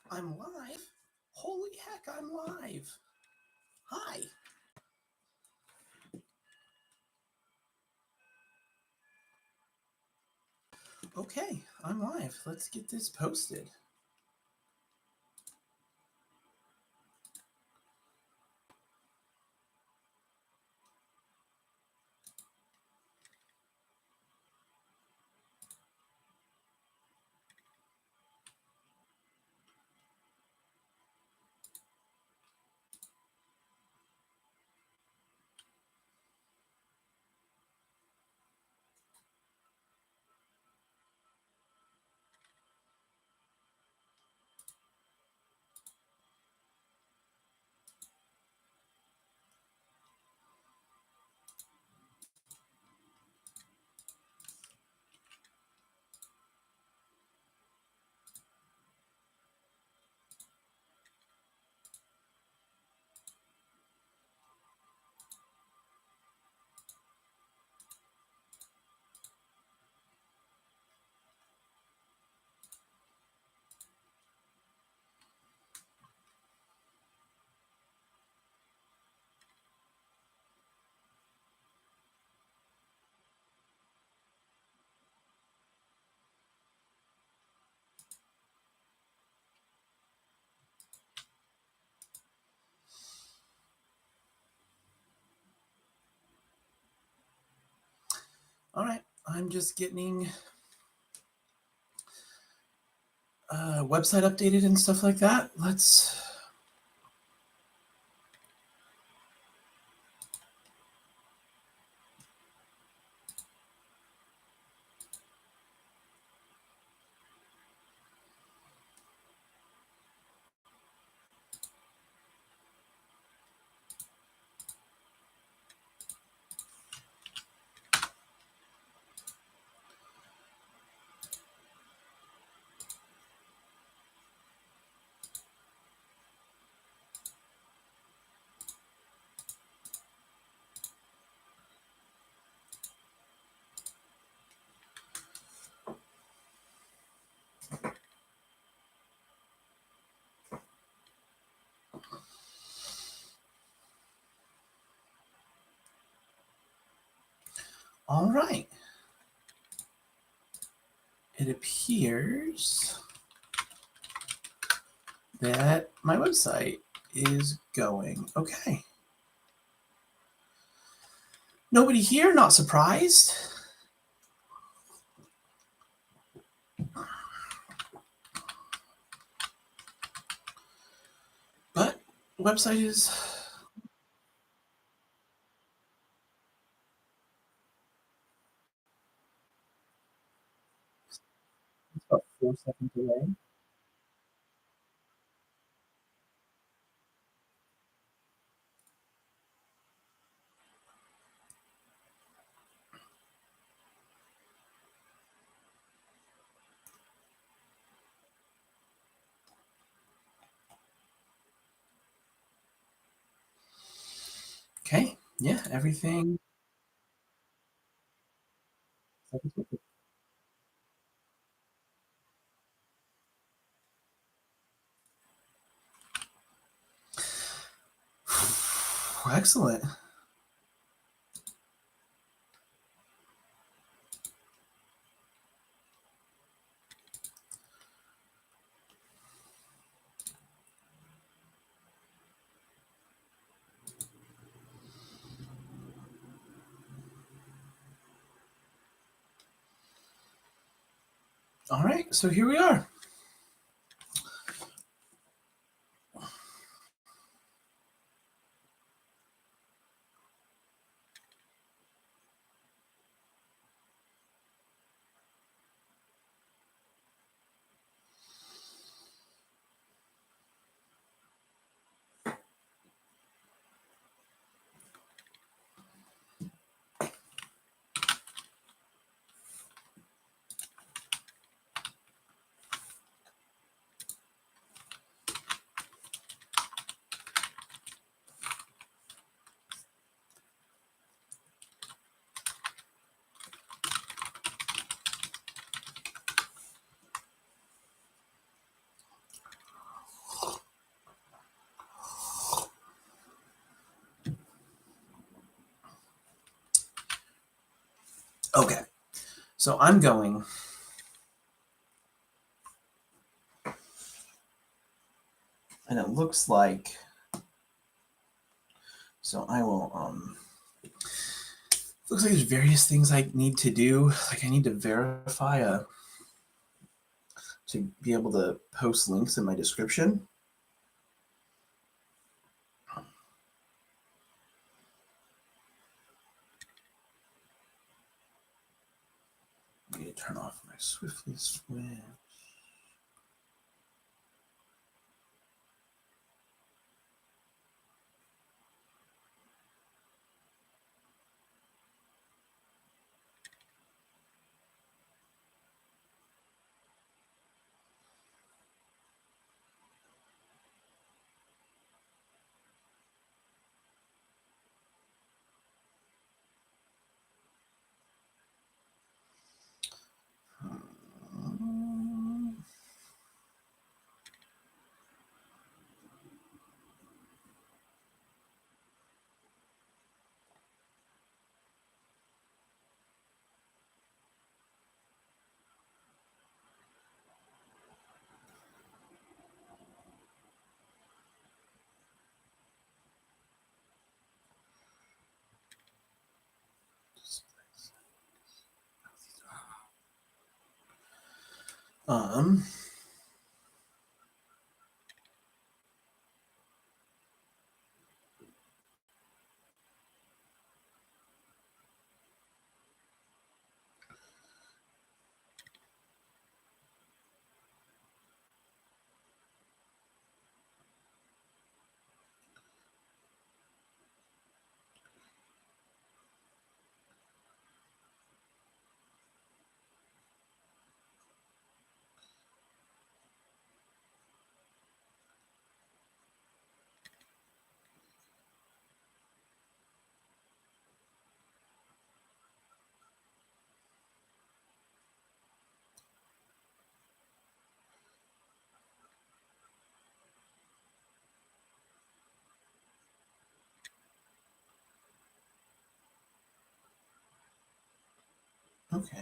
I'm live. Holy heck, I'm live. Hi. Okay, I'm live. Let's get this posted. All right, I'm just getting website updated and stuff like that. Let's. All right. It appears that my website is going okay. Nobody here, not surprised. But website is about 4 seconds away. Okay, yeah, everything. Excellent. All right, so here we are. So I'm going. And it looks like, so I will, looks like there's various things I need to do. Like I need to verify to be able to post links in my description. I need to turn off my Swiftly Switch. Um, okay.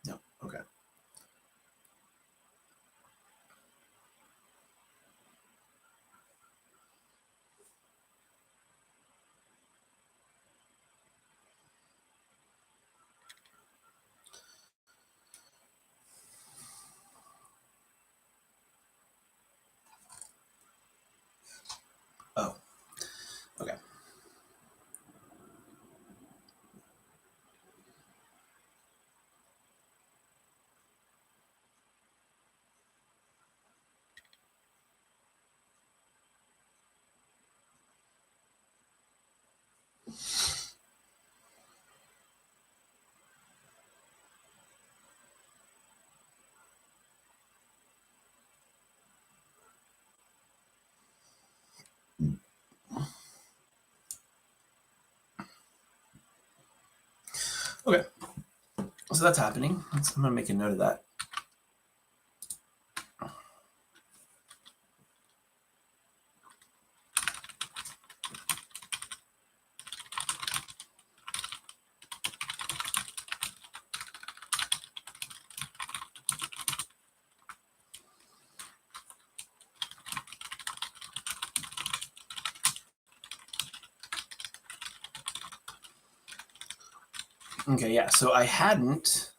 No, okay. Oh, okay. Okay. So that's happening. I'm going to make a note of that. Okay, yeah. So I hadn't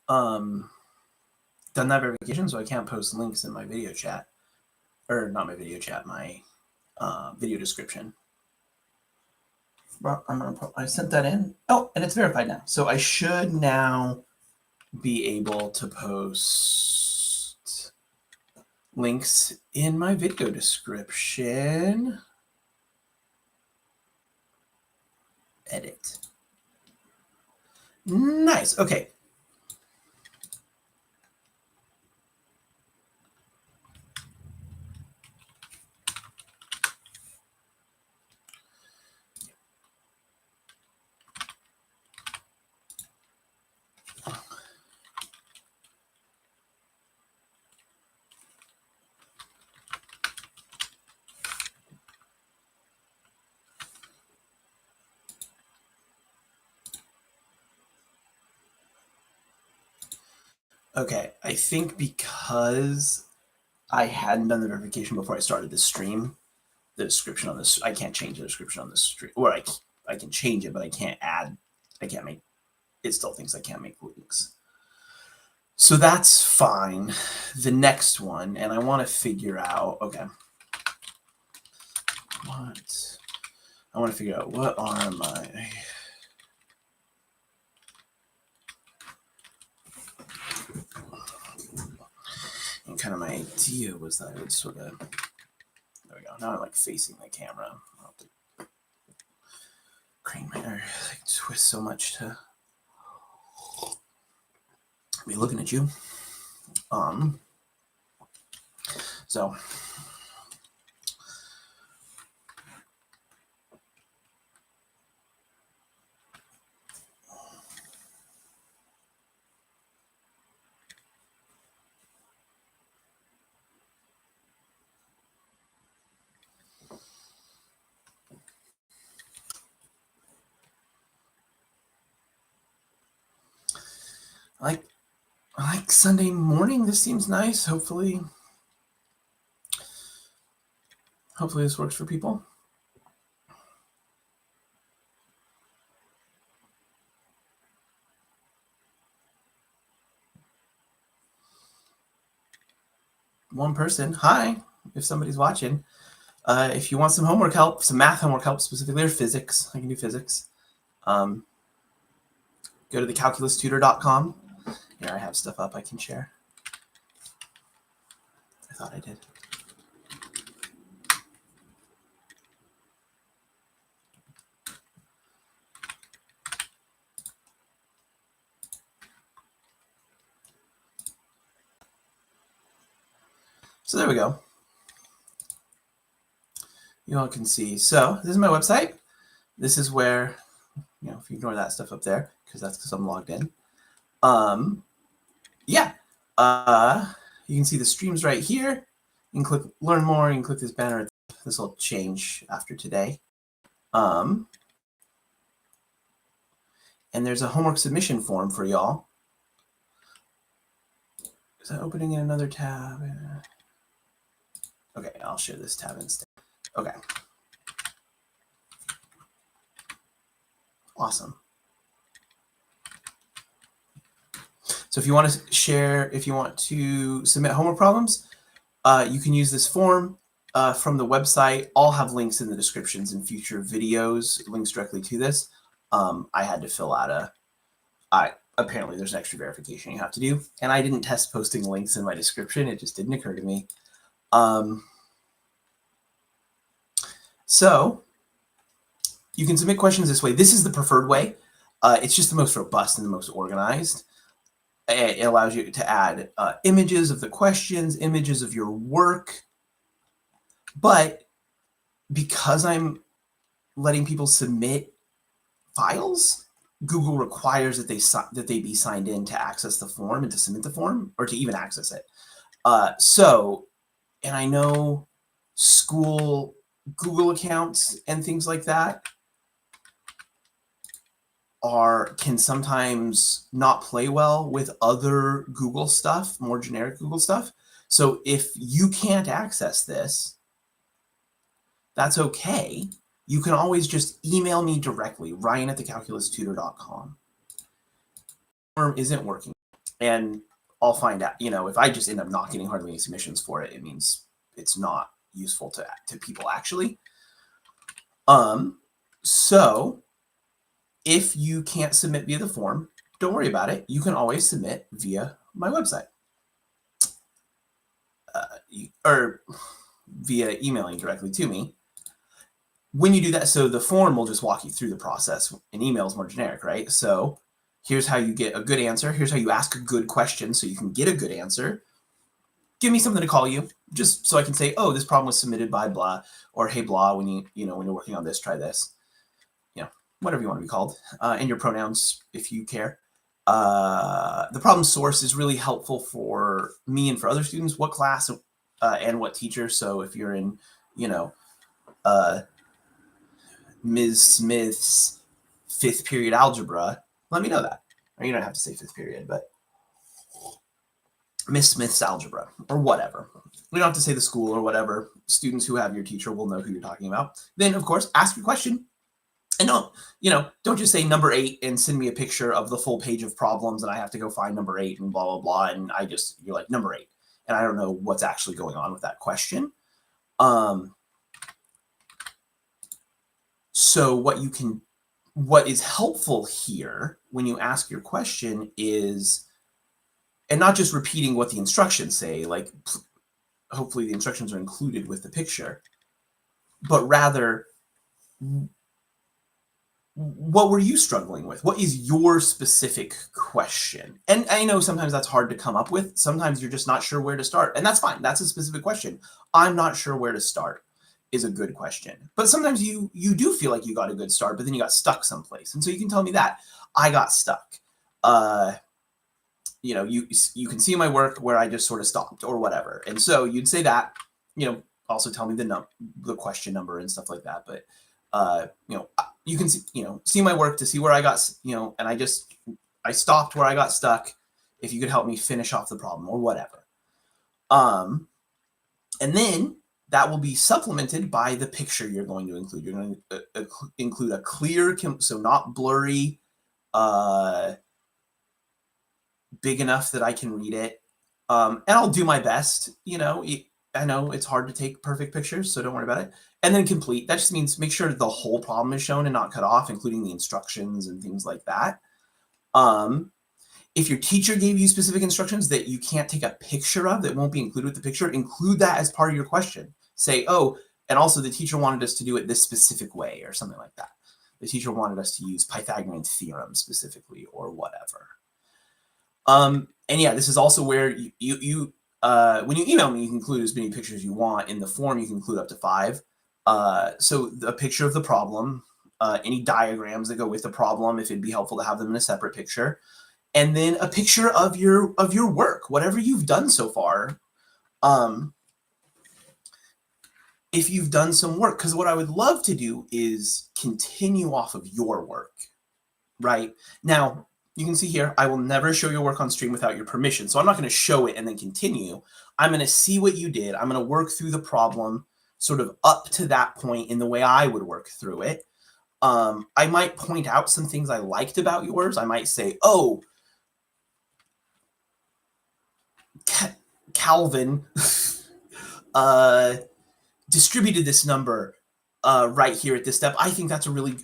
done that verification, so I can't post links in my video chat. Or not my video chat, my video description. I sent that in. Oh, and it's verified now. So I should now be able to post links in my video description. Edit. Nice. Okay. Okay, I think because I hadn't done the verification before I started the stream, the description on this, I can't change the description on this stream, or I can change it, but I can't make, it still thinks I can't make links. So that's fine. The next one, and I want to figure out, okay, I want to figure out what are my, and kind of my idea was that I would sort of, there we go. Now I'm like facing the camera. I'll have to crane my, or like twist so much to be looking at you. So I like Sunday morning. This seems nice. Hopefully this works for people. One person. Hi, if somebody's watching. If you want some homework help, some math homework help specifically, or physics, I can do physics. Go to thecalculustutor.com. Here, I have stuff up I can share. I thought I did. So there we go. You all can see. So this is my website. This is where, if you ignore that stuff up there, because that's because I'm logged in. Yeah. You can see the streams right here. You can click learn more. You can click this banner. This will change after today. And there's a homework submission form for y'all. Is that opening in another tab? Okay, I'll share this tab instead. Okay. Awesome. So if you want to share, if you want to submit homework problems, you can use this form from the website. I'll have links in the descriptions in future videos, links directly to this. I had to fill out apparently there's an extra verification you have to do. And I didn't test posting links in my description. It just didn't occur to me. So you can submit questions this way. This is the preferred way. It's just the most robust and the most organized. It allows you to add images of the questions, images of your work. But because I'm letting people submit files, Google requires that they be signed in to access the form and to submit the form, or to even access it. And I know school Google accounts and things like that can sometimes not play well with other Google stuff, more generic Google stuff. So if you can't access this, that's okay. You can always just email me directly, ryan@thecalculustutor.com. Form isn't working, and I'll find out. If I just end up not getting hardly any submissions for it, it means it's not useful to people actually. So if you can't submit via the form, don't worry about it. You can always submit via my website, or via emailing directly to me. When you do that, so the form will just walk you through the process. An email is more generic, right? So here's how you get a good answer. Here's how you ask a good question so you can get a good answer. Give me something to call you, just so I can say, oh, this problem was submitted by blah, or hey blah, when when you're working on this, try this. Whatever you want to be called, and your pronouns if you care. The problem source is really helpful for me and for other students, what class and what teacher. So if you're in, Ms. Smith's 5th period algebra, let me know that. Or you don't have to say 5th period, but Miss Smith's algebra or whatever. We don't have to say the school or whatever. Students who have your teacher will know who you're talking about. Then, of course, ask your question. And don't just say number 8 and send me a picture of the full page of problems and I have to go find number 8 and blah, blah, blah. And you're like, number 8. And I don't know what's actually going on with that question. So what is helpful here when you ask your question is, and not just repeating what the instructions say, like hopefully the instructions are included with the picture, but rather, what were you struggling with? What is your specific question? And I know sometimes that's hard to come up with. Sometimes you're just not sure where to start. And that's fine. That's a specific question. I'm not sure where to start is a good question. But sometimes you do feel like you got a good start, but then you got stuck someplace. And so you can tell me that. I got stuck. You can see my work where I just sort of stopped or whatever. And so you'd say that, also tell me the question number and stuff like that. But you can see my work to see where I got, and I stopped where I got stuck. If you could help me finish off the problem or whatever. And then that will be supplemented by the picture you're going to include. You're going to include a clear, so not blurry, big enough that I can read it. And I'll do my best. I know it's hard to take perfect pictures, so don't worry about it. And then complete. That just means make sure the whole problem is shown and not cut off, including the instructions and things like that. If your teacher gave you specific instructions that you can't take a picture of, that won't be included with the picture, include that as part of your question. Say, oh, and also the teacher wanted us to do it this specific way or something like that. The teacher wanted us to use Pythagorean theorem specifically or whatever. And yeah, this is also where you when you email me, you can include as many pictures as you want. In the form, you can include up to 5. So a picture of the problem, any diagrams that go with the problem, if it'd be helpful to have them in a separate picture, and then a picture of your work, whatever you've done so far. If you've done some work, because what I would love to do is continue off of your work, right? Now, you can see here, I will never show your work on stream without your permission. So I'm not going to show it and then continue. I'm going to see what you did. I'm going to work through the problem sort of up to that point in the way I would work through it. I might point out some things I liked about yours. I might say, oh, Calvin distributed this number right here at this step. I think that's a really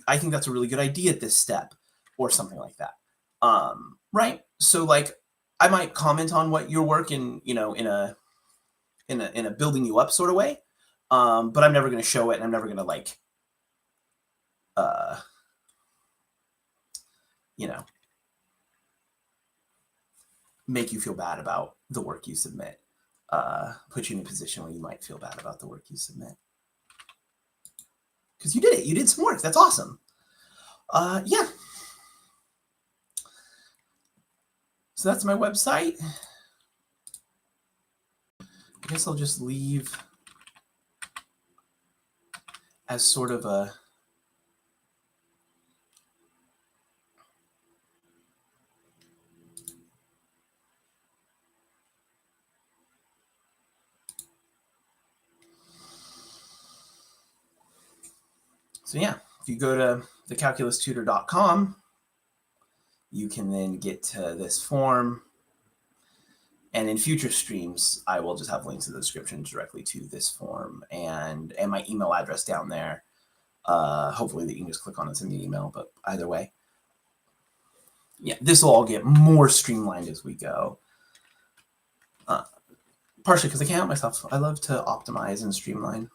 good idea at this step, or something like that. Right? So like I might comment on what your work in a building you up sort of way. But I'm never going to show it, and I'm never going to like make you feel bad about the work you submit. Put you in a position where you might feel bad about the work you submit. Because you did it. You did some work. That's awesome. Yeah. So that's my website. I guess I'll just leave as sort of a So yeah, if you go to thecalculustutor.com, you can then get to this form. And in future streams, I will just have links in the description directly to this form and my email address down there. Hopefully that you can just click on and send me an email, but either way. Yeah, this will all get more streamlined as we go. Partially because I can't help myself. I love to optimize and streamline.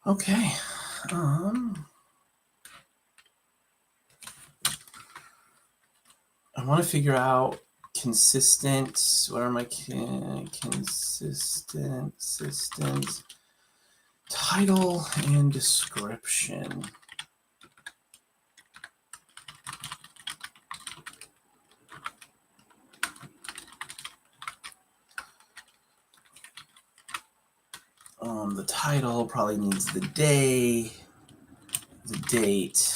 Okay. I want to figure out consistent. What are my consistent title and description? The title probably needs the day. the date,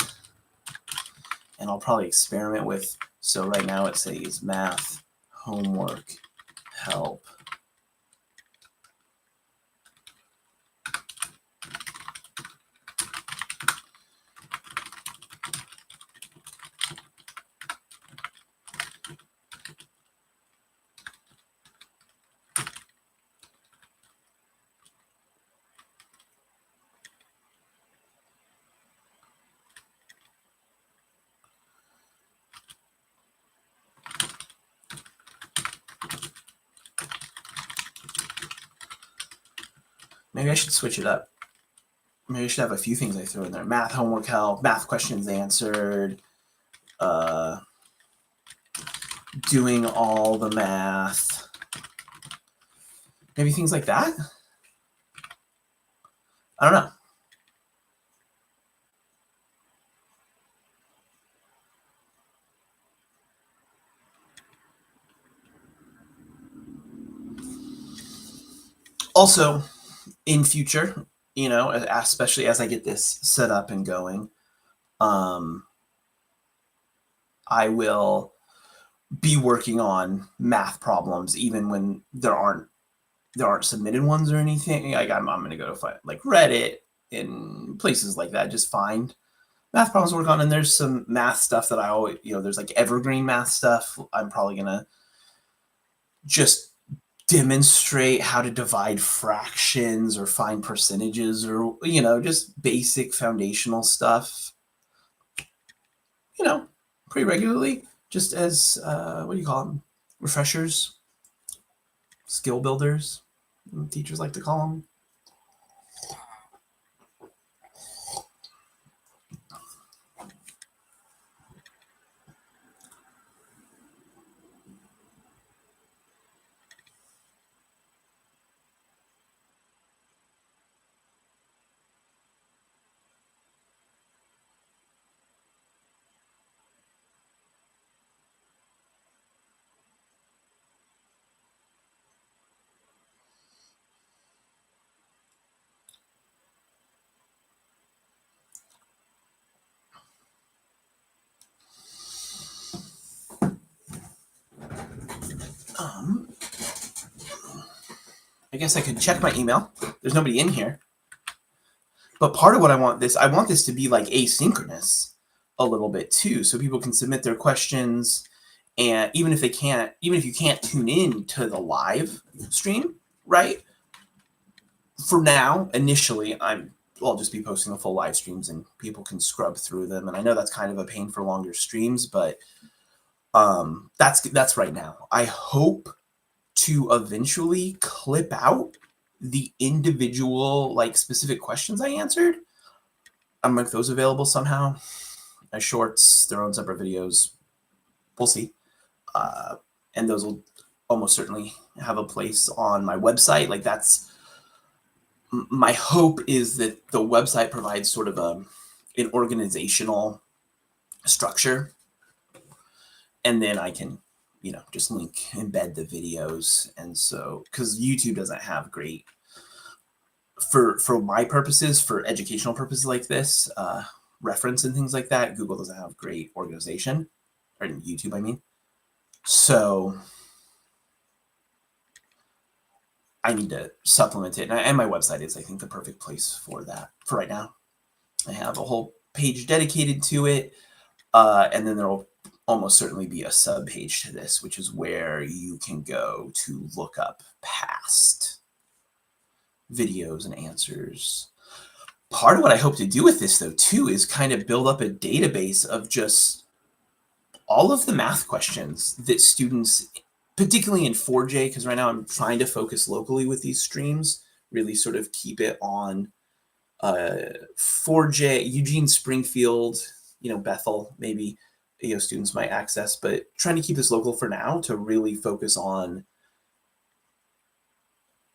and I'll probably experiment with, so right now it says math homework help. Maybe I should switch it up. Maybe I should have a few things I throw in there. Math homework help, math questions answered, doing all the math. Maybe things like that? I don't know. Also, in future, you know, especially as I get this set up and going, I will be working on math problems even when there aren't submitted ones or anything. Like I'm going to go to find, like Reddit and places like that, just find math problems to work on. And there's some math stuff that I always, you know, there's like evergreen math stuff. I'm probably going to just demonstrate how to divide fractions or find percentages, or, you know, just basic foundational stuff, you know, pretty regularly, just as, what do you call them? Refreshers, skill builders, teachers like to call them. I guess I could check my email. There's nobody in here. But part of what I want this to be like asynchronous a little bit too, so people can submit their questions, and even if you can't tune in to the live stream, right? For now, initially, I'll just be posting the full live streams and people can scrub through them. And I know that's kind of a pain for longer streams, but that's right now. I hope to eventually clip out the individual, like, specific questions I answered. I'm make those available somehow as shorts, their own separate videos. We'll see. And those will almost certainly have a place on my website. Like, that's my hope, is that the website provides sort of an organizational structure, and then I can, you know, just embed the videos. And so, because YouTube doesn't have great, for my purposes, for educational purposes like this, reference and things like that, Google doesn't have great organization, or YouTube, I mean. So I need to supplement it. And my website is, I think, the perfect place for that for right now. I have a whole page dedicated to it. And then there will almost certainly be a sub page to this, which is where you can go to look up past videos and answers. Part of what I hope to do with this, though, too, is kind of build up a database of just all of the math questions that students, particularly in 4J, because right now I'm trying to focus locally with these streams, really sort of keep it on 4J, Eugene, Springfield, you know, Bethel, maybe, you know, students might access, but trying to keep this local for now to really focus on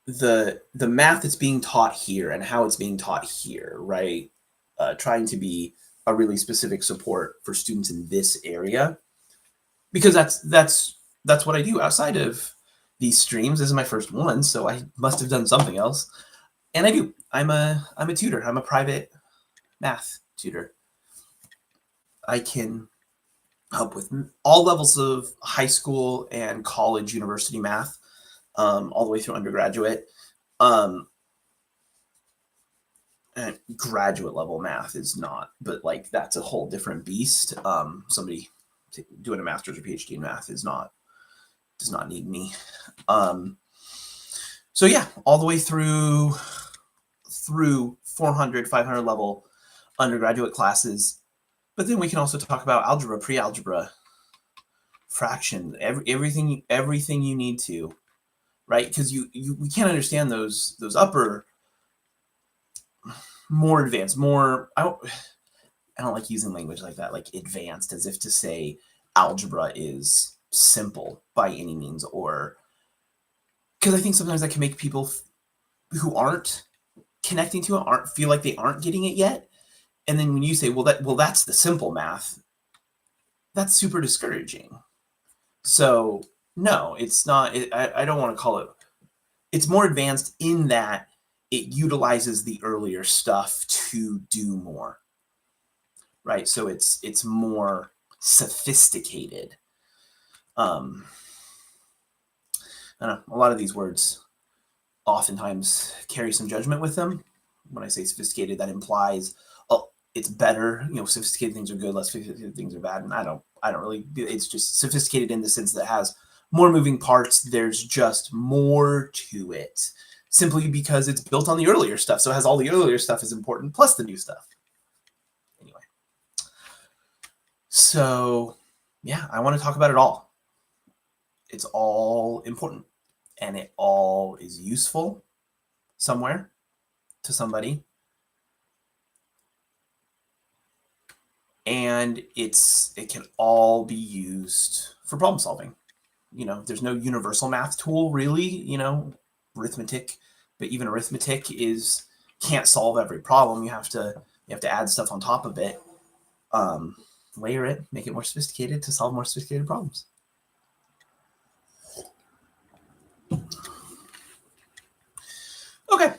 the math that's being taught here and how it's being taught here, right? Trying to be a really specific support for students in this area, because that's what I do outside of these streams. This is my first one, so I must have done something else. And I do. I'm a tutor. I'm a private math tutor. I can help with all levels of high school and college, university math, all the way through undergraduate. And graduate level math is not, but like that's a whole different beast. Somebody doing a master's or PhD in math does not need me. So yeah, all the way through 400, 500 level undergraduate classes. But then we can also talk about algebra, pre-algebra, fraction, everything you need to, right? Because we can't understand those upper, more advanced, more. I don't like using language like that, like advanced, as if to say algebra is simple by any means, or because I think sometimes that can make people who aren't connecting to it feel like they aren't getting it yet. And then when you say, well, that's the simple math, that's super discouraging. So no, it's not. I don't want to call it. It's more advanced in that it utilizes the earlier stuff to do more, right? So it's more sophisticated. I don't know, a lot of these words oftentimes carry some judgment with them. When I say sophisticated, that implies, oh, it's better. Sophisticated things are good, less sophisticated things are bad. And I don't really. It's just sophisticated in the sense that it has more moving parts. There's just more to it, simply because it's built on the earlier stuff. So it has all the earlier stuff is important, plus the new stuff. Anyway, so yeah, I want to talk about it all. It's all important, and it all is useful somewhere to somebody. And it can all be used for problem solving. There's no universal math tool really, arithmetic, but even arithmetic can't solve every problem. You have to add stuff on top of it, layer it, make it more sophisticated to solve more sophisticated problems. Okay,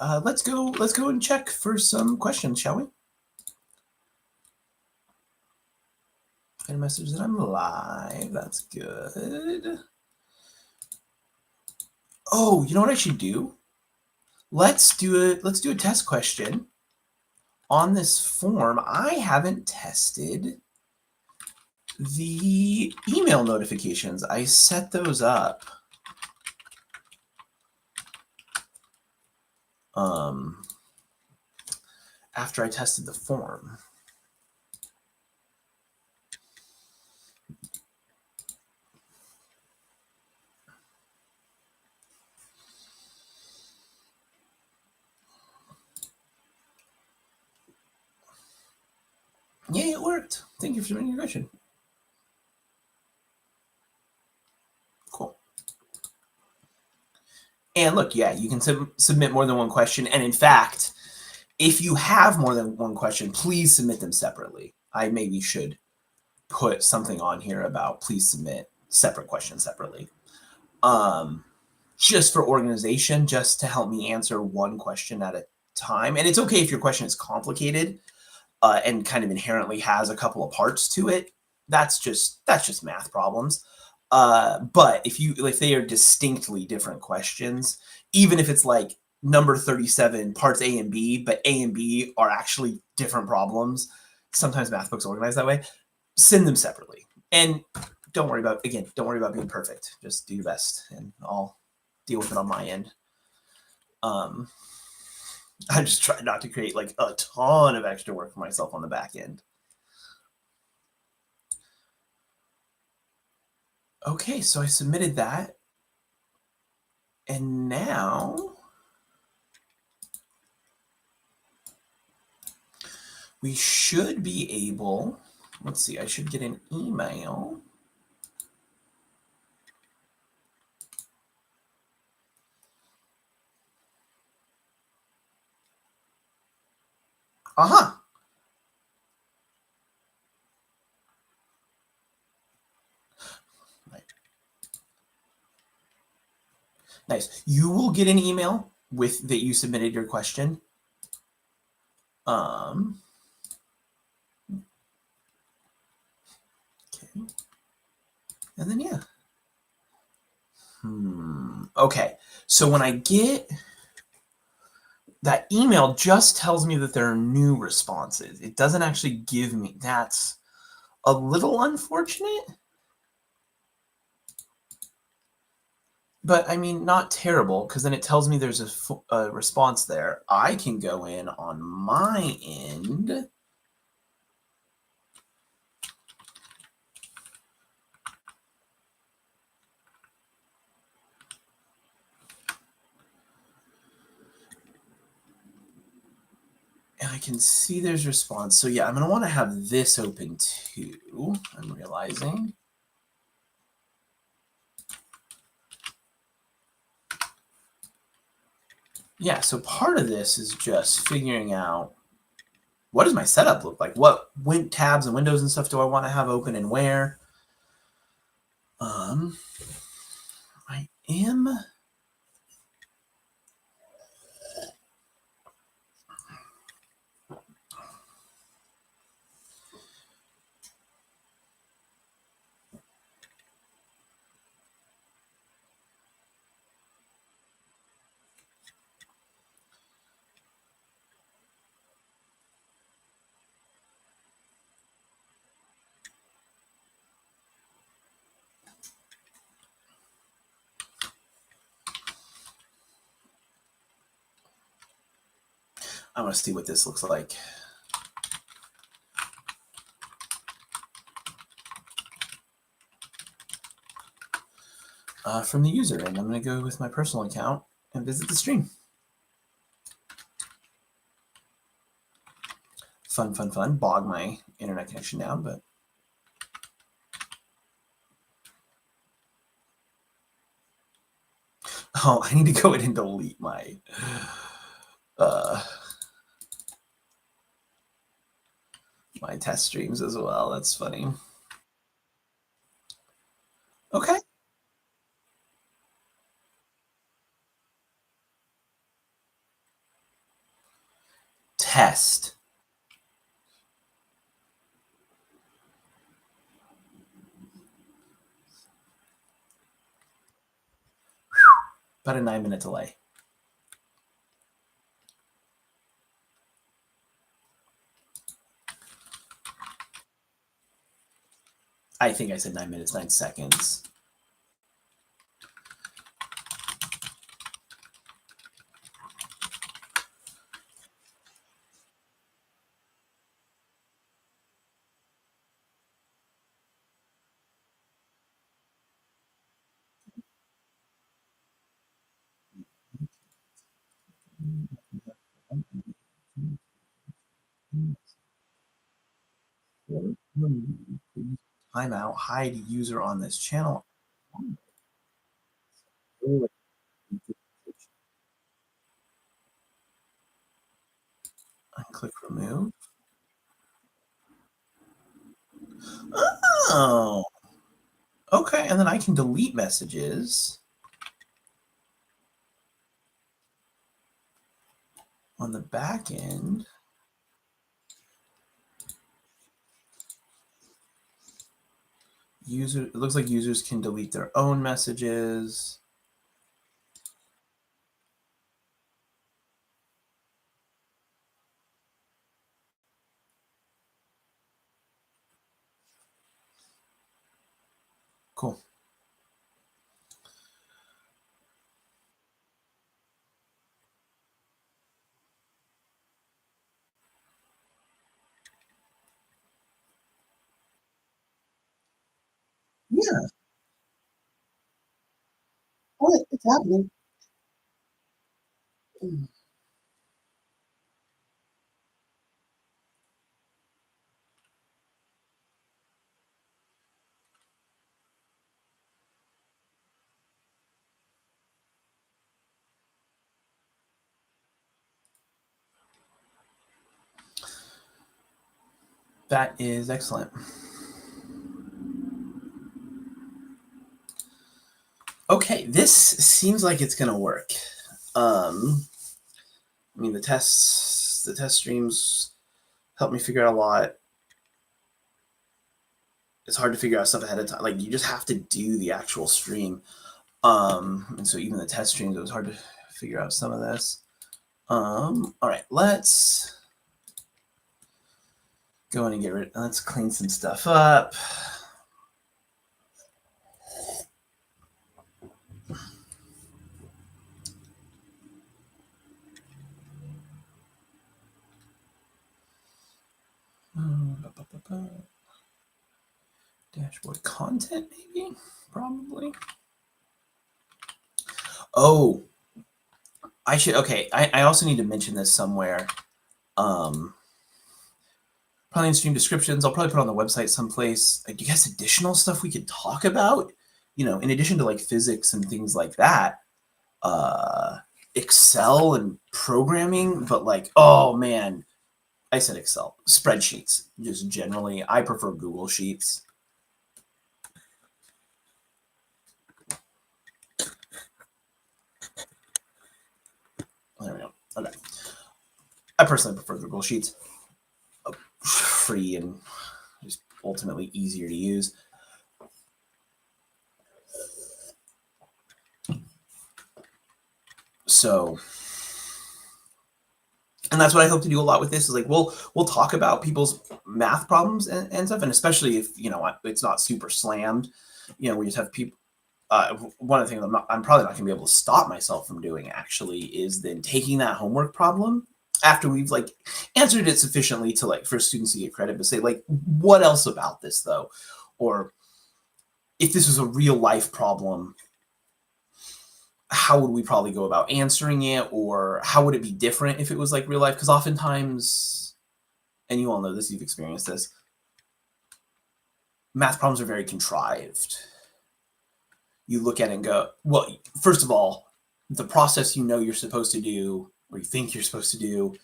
let's go and check for some questions, shall we? And a message that I'm live. That's good. Oh, you know what I should do? Let's do a test question on this form. I haven't tested the email notifications. I set those up after I tested the form. Yeah, it worked. Thank you for submitting your question. Cool. And look, yeah, you can submit more than one question. And in fact, if you have more than one question, please submit them separately. I maybe should put something on here about please submit separate questions separately. Just for organization, just to help me answer one question at a time. And it's okay if your question is complicated and kind of inherently has a couple of parts to it. That's just math problems. But if they are distinctly different questions, even if it's like number 37 parts A and B, but A and B are actually different problems, sometimes math books organize that way, send them separately. And don't worry about being perfect. Just do your best and I'll deal with it on my end. I just try not to create like a ton of extra work for myself on the back end. Okay, so I submitted that. And now we should be able, let's see, I should get an email. Aha. Nice. You will get an email with that you submitted your question. And then, yeah. Okay. So when I get that email just tells me that there are new responses. It doesn't actually give me, that's a little unfortunate. But I mean, not terrible, because then it tells me there's a response there. I can go in on my end. And I can see there's response. So yeah, I'm going to want to have this open too, I'm realizing. Yeah, so part of this is just figuring out what does my setup look like? What tabs and windows and stuff do I want to have open and where? I am... I want to see what this looks like. From the user end, I'm going to go with my personal account and visit the stream. Fun, fun, fun. Bog my internet connection down, but... Oh, I need to go in and delete my... my test streams as well. That's funny. Okay. Test. About a 9-minute delay. I think I said 9 minutes, 9 seconds. Timeout, hide user on this channel. Click remove. Oh, okay. And then I can delete messages on the back end. It looks like users can delete their own messages. Cool. Yeah. Oh, it's happening. That is excellent. Okay, this seems like it's going to work. I mean, the test streams helped me figure out a lot. it's hard to figure out stuff ahead of time. Like you just have to do the actual stream. And so even the test streams, it was hard to figure out some of this. All right, let's go in and let's clean some stuff up. Dashboard content, maybe, probably. Oh, I should, okay. I also need to mention this somewhere. Probably in stream descriptions. I'll probably put it on the website someplace. Like, you guys, additional stuff we could talk about, in addition to like physics and things like that, Excel and programming, but like, oh man, I said Excel, spreadsheets, just generally, I prefer Google Sheets. There we go. Okay. I personally prefer Google Sheets. Free and just ultimately easier to use. So, and that's what I hope to do a lot with this is like, we'll talk about people's math problems and stuff. And especially if, it's not super slammed, we just have people, one of the things I'm probably not gonna be able to stop myself from doing actually is then taking that homework problem after we've like answered it sufficiently to like for students to get credit, but say like, what else about this though? Or if this was a real life problem, how would we probably go about answering it? Or how would it be different if it was like real life? Because oftentimes, and you all know this, you've experienced this, math problems are very contrived. You look at it and go, well, first of all, the process you're supposed to do, or you think you're supposed to do,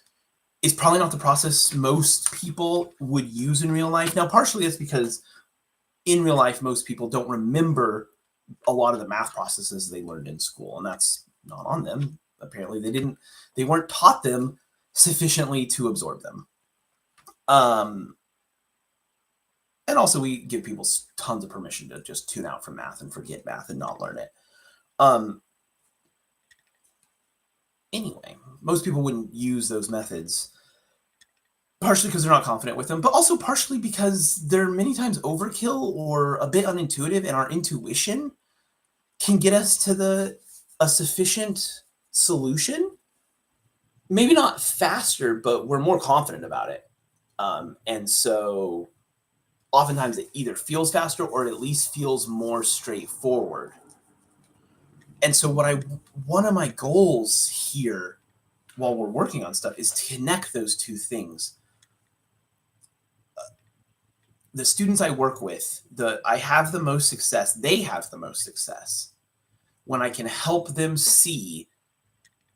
is probably not the process most people would use in real life. Now, partially it's because in real life, most people don't remember a lot of the math processes they learned in school, and that's not on them. Apparently they weren't taught them sufficiently to absorb them. And also we give people tons of permission to just tune out from math and forget math and not learn it. Anyway, most people wouldn't use those methods, partially because they're not confident with them, but also partially because they're many times overkill or a bit unintuitive, and our intuition can get us to a sufficient solution. Maybe not faster, but we're more confident about it. And so oftentimes it either feels faster or it at least feels more straightforward. And so one of my goals here while we're working on stuff is to connect those two things. The students I work with, I have the most success, they have the most success when I can help them see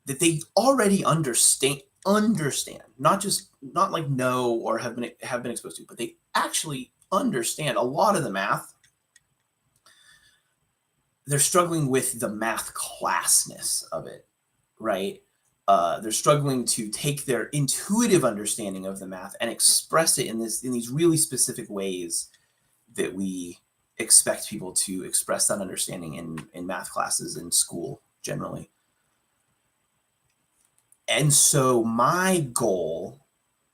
that they already understand, not like know or have been exposed to, but they actually understand a lot of the math. They're struggling with the math classness of it, right? They're struggling to take their intuitive understanding of the math and express it in these really specific ways that we expect people to express that understanding in math classes in school generally. And so my goal,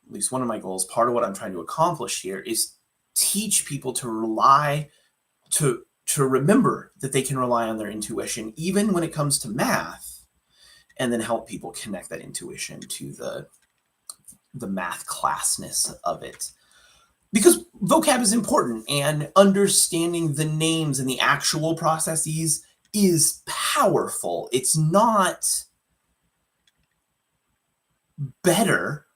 at least one of my goals, part of what I'm trying to accomplish here is teach people to remember that they can rely on their intuition even when it comes to math, and then help people connect that intuition to the math classness of it. Because vocab is important, and understanding the names and the actual processes is powerful. It's not better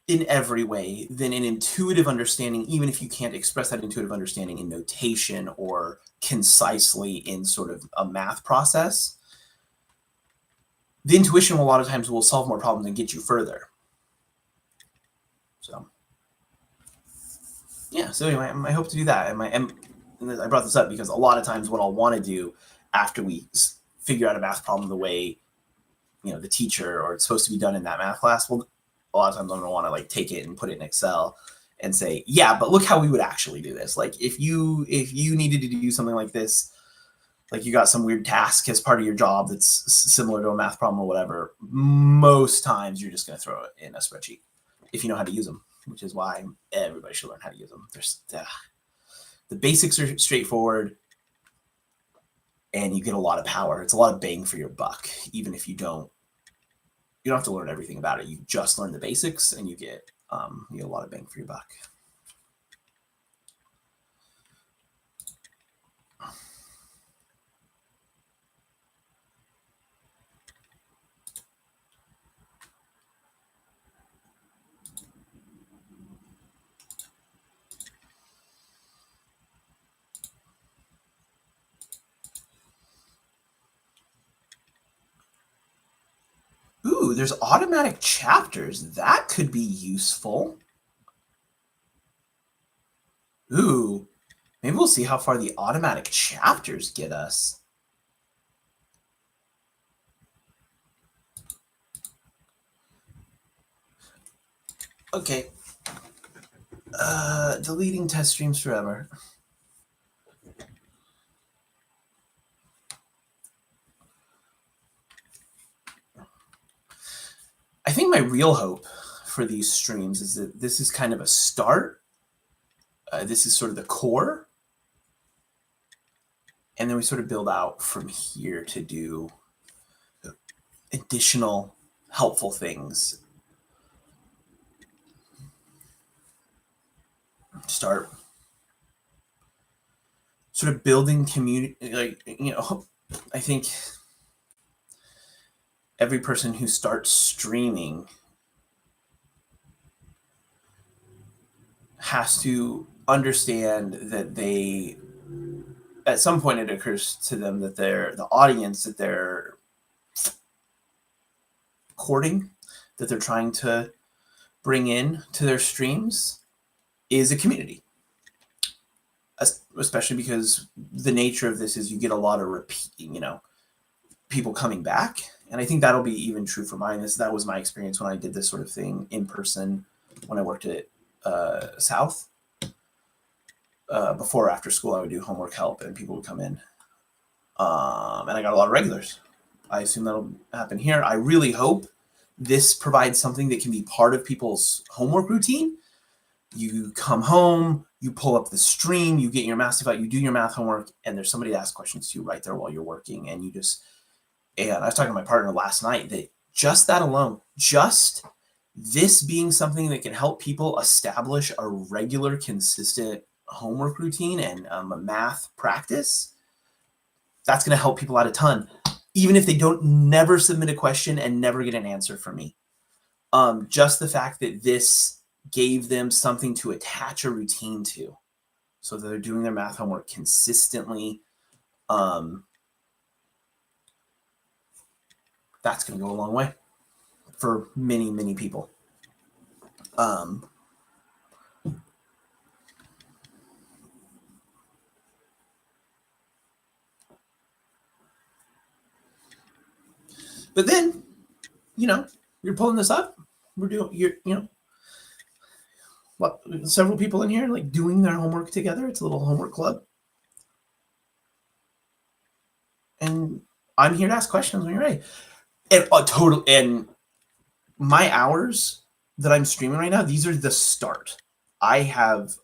in every way than an intuitive understanding, even if you can't express that intuitive understanding in notation or concisely in sort of a math process. The intuition a lot of times will solve more problems and get you further. So yeah, so anyway, I hope to do that. And I brought this up because a lot of times what I'll want to do after we figure out a math problem the way the teacher or it's supposed to be done in that math class, well, a lot of times I'm going to want to like take it and put it in Excel and say, yeah, but look how we would actually do this. Like if you needed to do something like this, like you got some weird task as part of your job that's similar to a math problem or whatever, most times you're just going to throw it in a spreadsheet if you know how to use them, which is why everybody should learn how to use them. The basics are straightforward, and you get a lot of power. It's a lot of bang for your buck, even if you don't have to learn everything about it. You just learn the basics, and you get a lot of bang for your buck. Ooh, there's automatic chapters. That could be useful. Ooh, maybe we'll see how far the automatic chapters get us. Okay. Deleting test streams forever. I think my real hope for these streams is that this is kind of a start. This is sort of the core. And then we sort of build out from here to do additional helpful things. Start sort of building community, like, I think every person who starts streaming has to understand that they, at some point it occurs to them that the audience that they're courting, that they're trying to bring in to their streams, is a community. Especially because the nature of this is you get a lot of repeat, people coming back. And I think that'll be even true for mine. That was my experience when I did this sort of thing in person when I worked at South. Before or after school, I would do homework help and people would come in. And I got a lot of regulars. I assume that'll happen here. I really hope this provides something that can be part of people's homework routine. You come home, you pull up the stream, you get your math stuff out, you do your math homework, and there's somebody to ask questions to right there while you're working. And I was talking to my partner last night that just that alone, just this being something that can help people establish a regular, consistent homework routine and a math practice, that's going to help people out a ton, even if they don't never submit a question and never get an answer from me. Just the fact that this gave them something to attach a routine to so that they're doing their math homework consistently. That's going to go a long way for many, many people. But then, you're pulling this up. We're doing, several people in here like doing their homework together. It's a little homework club. And I'm here to ask questions when you're ready. And my hours that I'm streaming right now, these are the start. I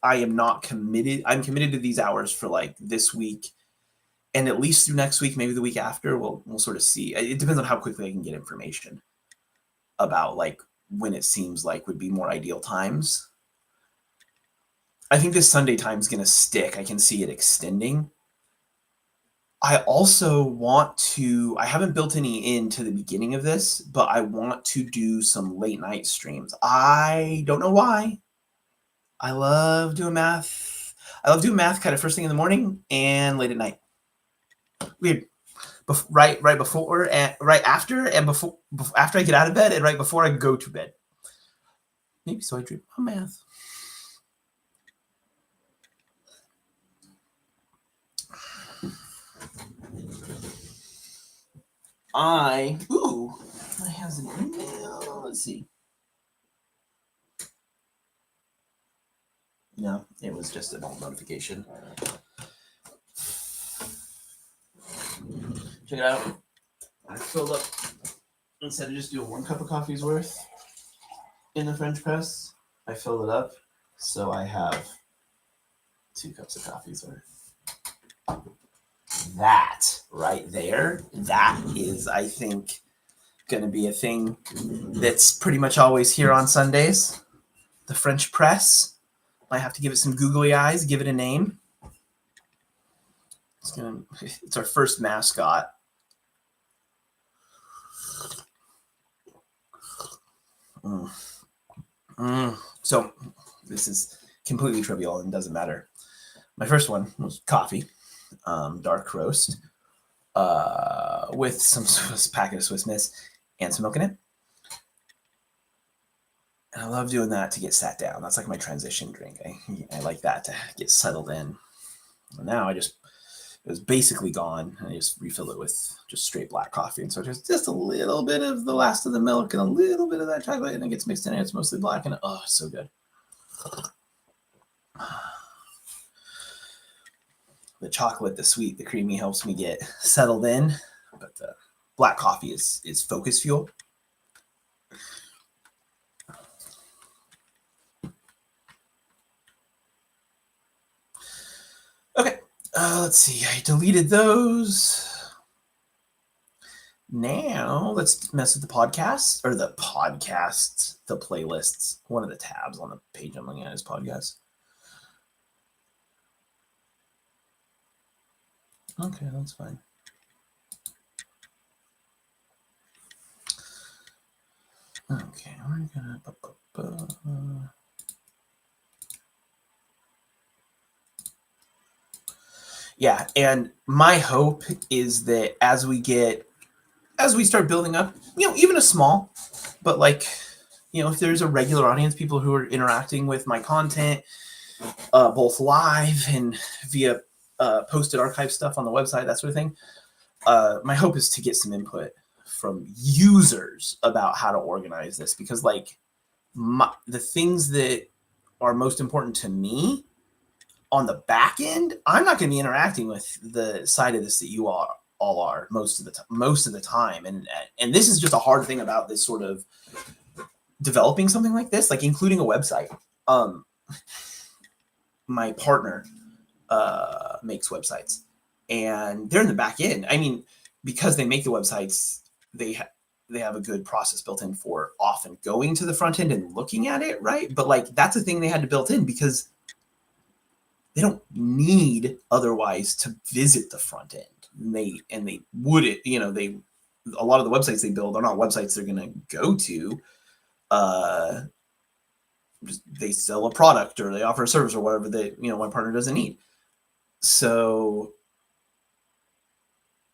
am not committed. I'm committed to these hours for like this week and at least through next week, maybe the week after. We'll sort of see. It depends on how quickly I can get information about like when it seems like would be more ideal times. I think this Sunday time is going to stick. I can see it extending. I also want to, I haven't built any into the beginning of this, but I want to do some late night streams. I don't know why. I love doing math. I love doing math kind of first thing in the morning and late at night. Weird. Right before and right after and before after I get out of bed and right before I go to bed. Maybe so I dream about math. I have an email. Let's see. No, it was just an old notification. Check it out. I filled up, instead of just doing 1 cup of coffee's worth in the French press, I filled it up, so I have 2 cups of coffee's worth. That right there, that is, I think, going to be a thing that's pretty much always here on Sundays. The French press. Might have to give it some googly eyes, give it a name. It's our first mascot. So this is completely trivial and doesn't matter. My first one was coffee, dark roast, with some packet of Swiss Miss and some milk in it. And I love doing that to get sat down. That's like my transition drink. I like that to get settled in. And now it was basically gone. I just refilled it with just straight black coffee. And so just a little bit of the last of the milk and a little bit of that chocolate, and it gets mixed in. It's mostly black, and it's so good. The chocolate, the sweet, the creamy helps me get settled in, but the black coffee is focus fuel. Okay, let's see. I deleted those. Now let's mess with the podcasts, or the podcasts, the playlists. One of the tabs on the page I'm looking at is podcasts. Okay, that's fine. Okay, we're gonna. Yeah, and my hope is that as we start building up, even a small, but like, if there's a regular audience, people who are interacting with my content, both live and via posted archive stuff on the website, that sort of thing. My hope is to get some input from users about how to organize this, because like the things that are most important to me on the back end, I'm not going to be interacting with the side of this that you all are most of the time. And this is just a hard thing about this sort of developing something like this, like including a website. My partner makes websites, and they're in the back end. I mean, because they make the websites, they have a good process built in for often going to the front end and looking at it, right? But like that's a thing they had to build in because they don't need otherwise to visit the front end. They wouldn't, a lot of the websites they build are not websites they're going to go to. They sell a product or they offer a service or whatever that, my partner doesn't need. So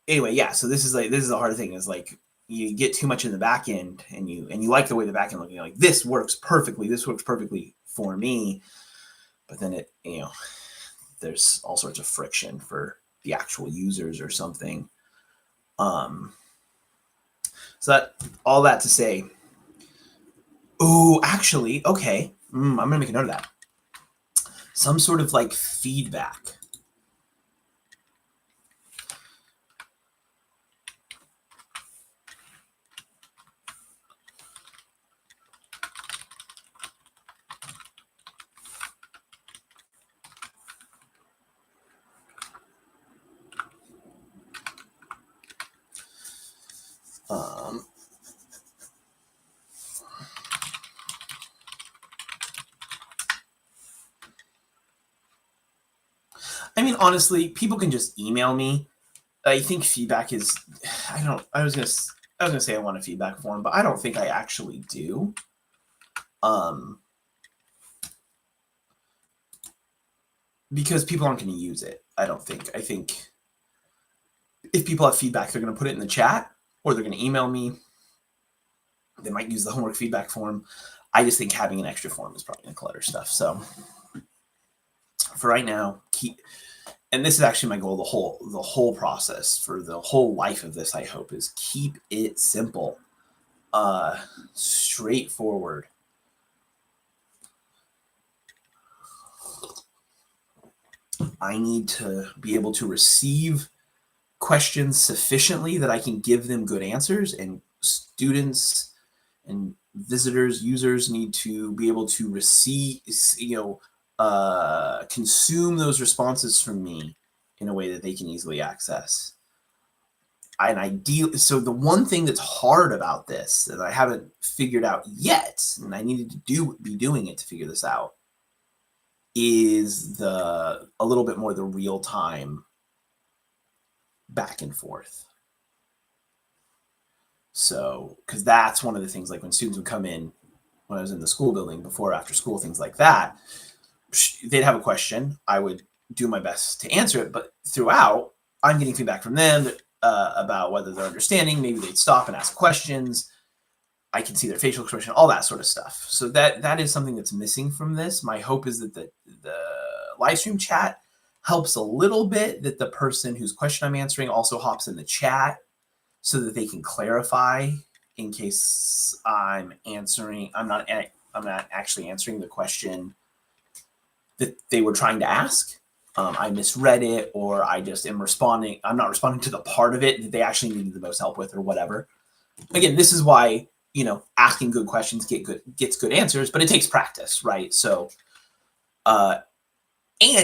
anyway, yeah. So this is the hard thing, is like you get too much in the back end and you like the way the back end looks. Like this works perfectly. This works perfectly for me. But then it, there's all sorts of friction for the actual users or something. So all that to say, actually, okay. I'm going to make a note of that. Some sort of like feedback. I mean, honestly, people can just email me. I think feedback is, I was gonna say I want a feedback form, but I don't think I actually do. Because people aren't going to use it. I think if people have feedback, they're going to put it in the chat or they're going to email me. They might use the homework feedback form. I just think having an extra form is probably going to clutter stuff. So for right now, and this is actually my goal, the whole process for the whole life of this, I hope, is keep it simple, straightforward. I need to be able to receive questions sufficiently that I can give them good answers, and students and visitors, users need to be able to receive, consume those responses from me in a way that they can easily access. So the one thing that's hard about this that I haven't figured out yet, and I needed to be doing it to figure this out, is a little bit more the real time back and forth. So, because that's one of the things, like when students would come in when I was in the school building, before, after school, things like that, they'd have a question. I would do my best to answer it, but throughout, I'm getting feedback from them about whether they're understanding. Maybe they'd stop and ask questions. I can see their facial expression, all that sort of stuff. So that is something that's missing from this. My hope is that the live stream chat helps a little bit, that the person whose question I'm answering also hops in the chat so that they can clarify in case I'm not actually answering the question that they were trying to ask. I misread it, or I just am responding. I'm not responding to the part of it that they actually needed the most help with, or whatever. Again, this is why, asking good questions gets good answers, but it takes practice, right? So, and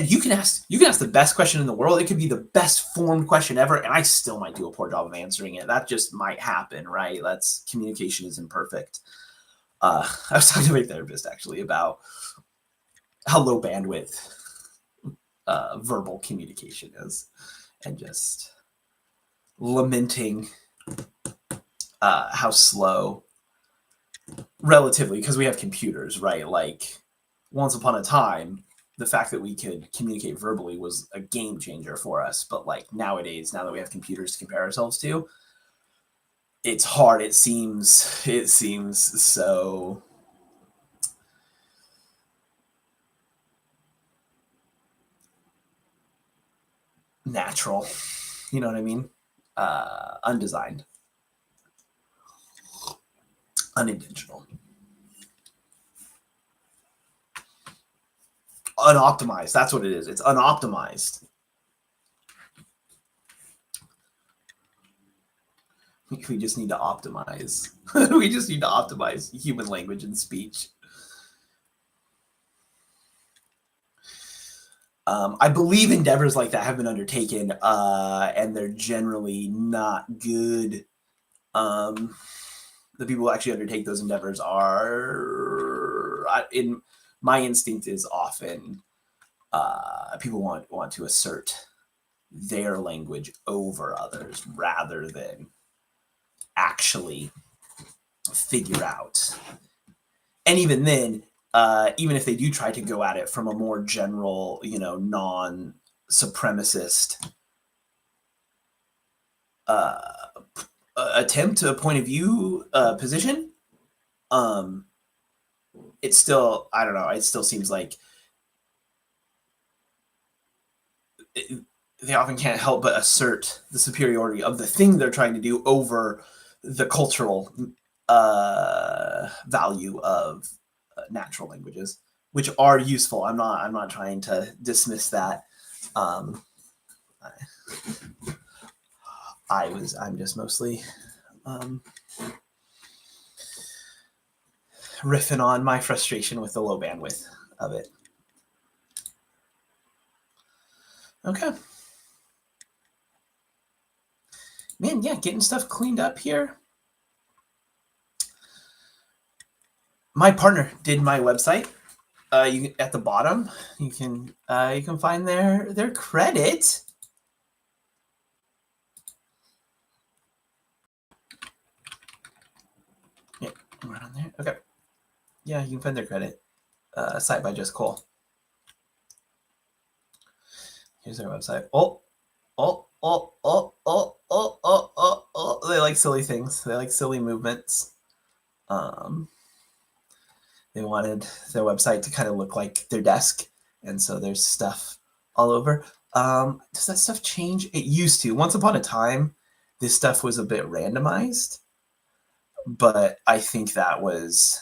you can ask the best question in the world. It could be the best formed question ever, and I still might do a poor job of answering it. That just might happen, right? Communication is imperfect. I was talking to my therapist actually about how low bandwidth verbal communication is, and just lamenting how slow, relatively, because we have computers, right? Like, once upon a time, the fact that we could communicate verbally was a game changer for us. But like nowadays, now that we have computers to compare ourselves to, it's hard. It seems so natural. You know what I mean? Undesigned, unintentional, unoptimized. That's what it is. It's unoptimized. We just need to optimize. We just need to optimize human language and speech. I believe endeavors like that have been undertaken, and they're generally not good. The people who actually undertake those endeavors in my instinct is often people want to assert their language over others rather than actually figure out. And even then, even if they do try to go at it from a more general, non-supremacist attempt, a point of view, position, it's still, I don't know, it still seems like they often can't help but assert the superiority of the thing they're trying to do over the cultural value of natural languages, which are useful. I'm not trying to dismiss that. I'm just mostly riffing on my frustration with the low bandwidth of it. Okay. Man, yeah, getting stuff cleaned up here. My partner did my website. At the bottom, you can find their credit. Yeah, right on there. Okay. Yeah, you can find their credit. Site by Just Cole. Here's their website. They like silly things. They like silly movements. They wanted their website to kind of look like their desk, and so there's stuff all over. Does that stuff change? It used to. Once upon a time, this stuff was a bit randomized, but I think that was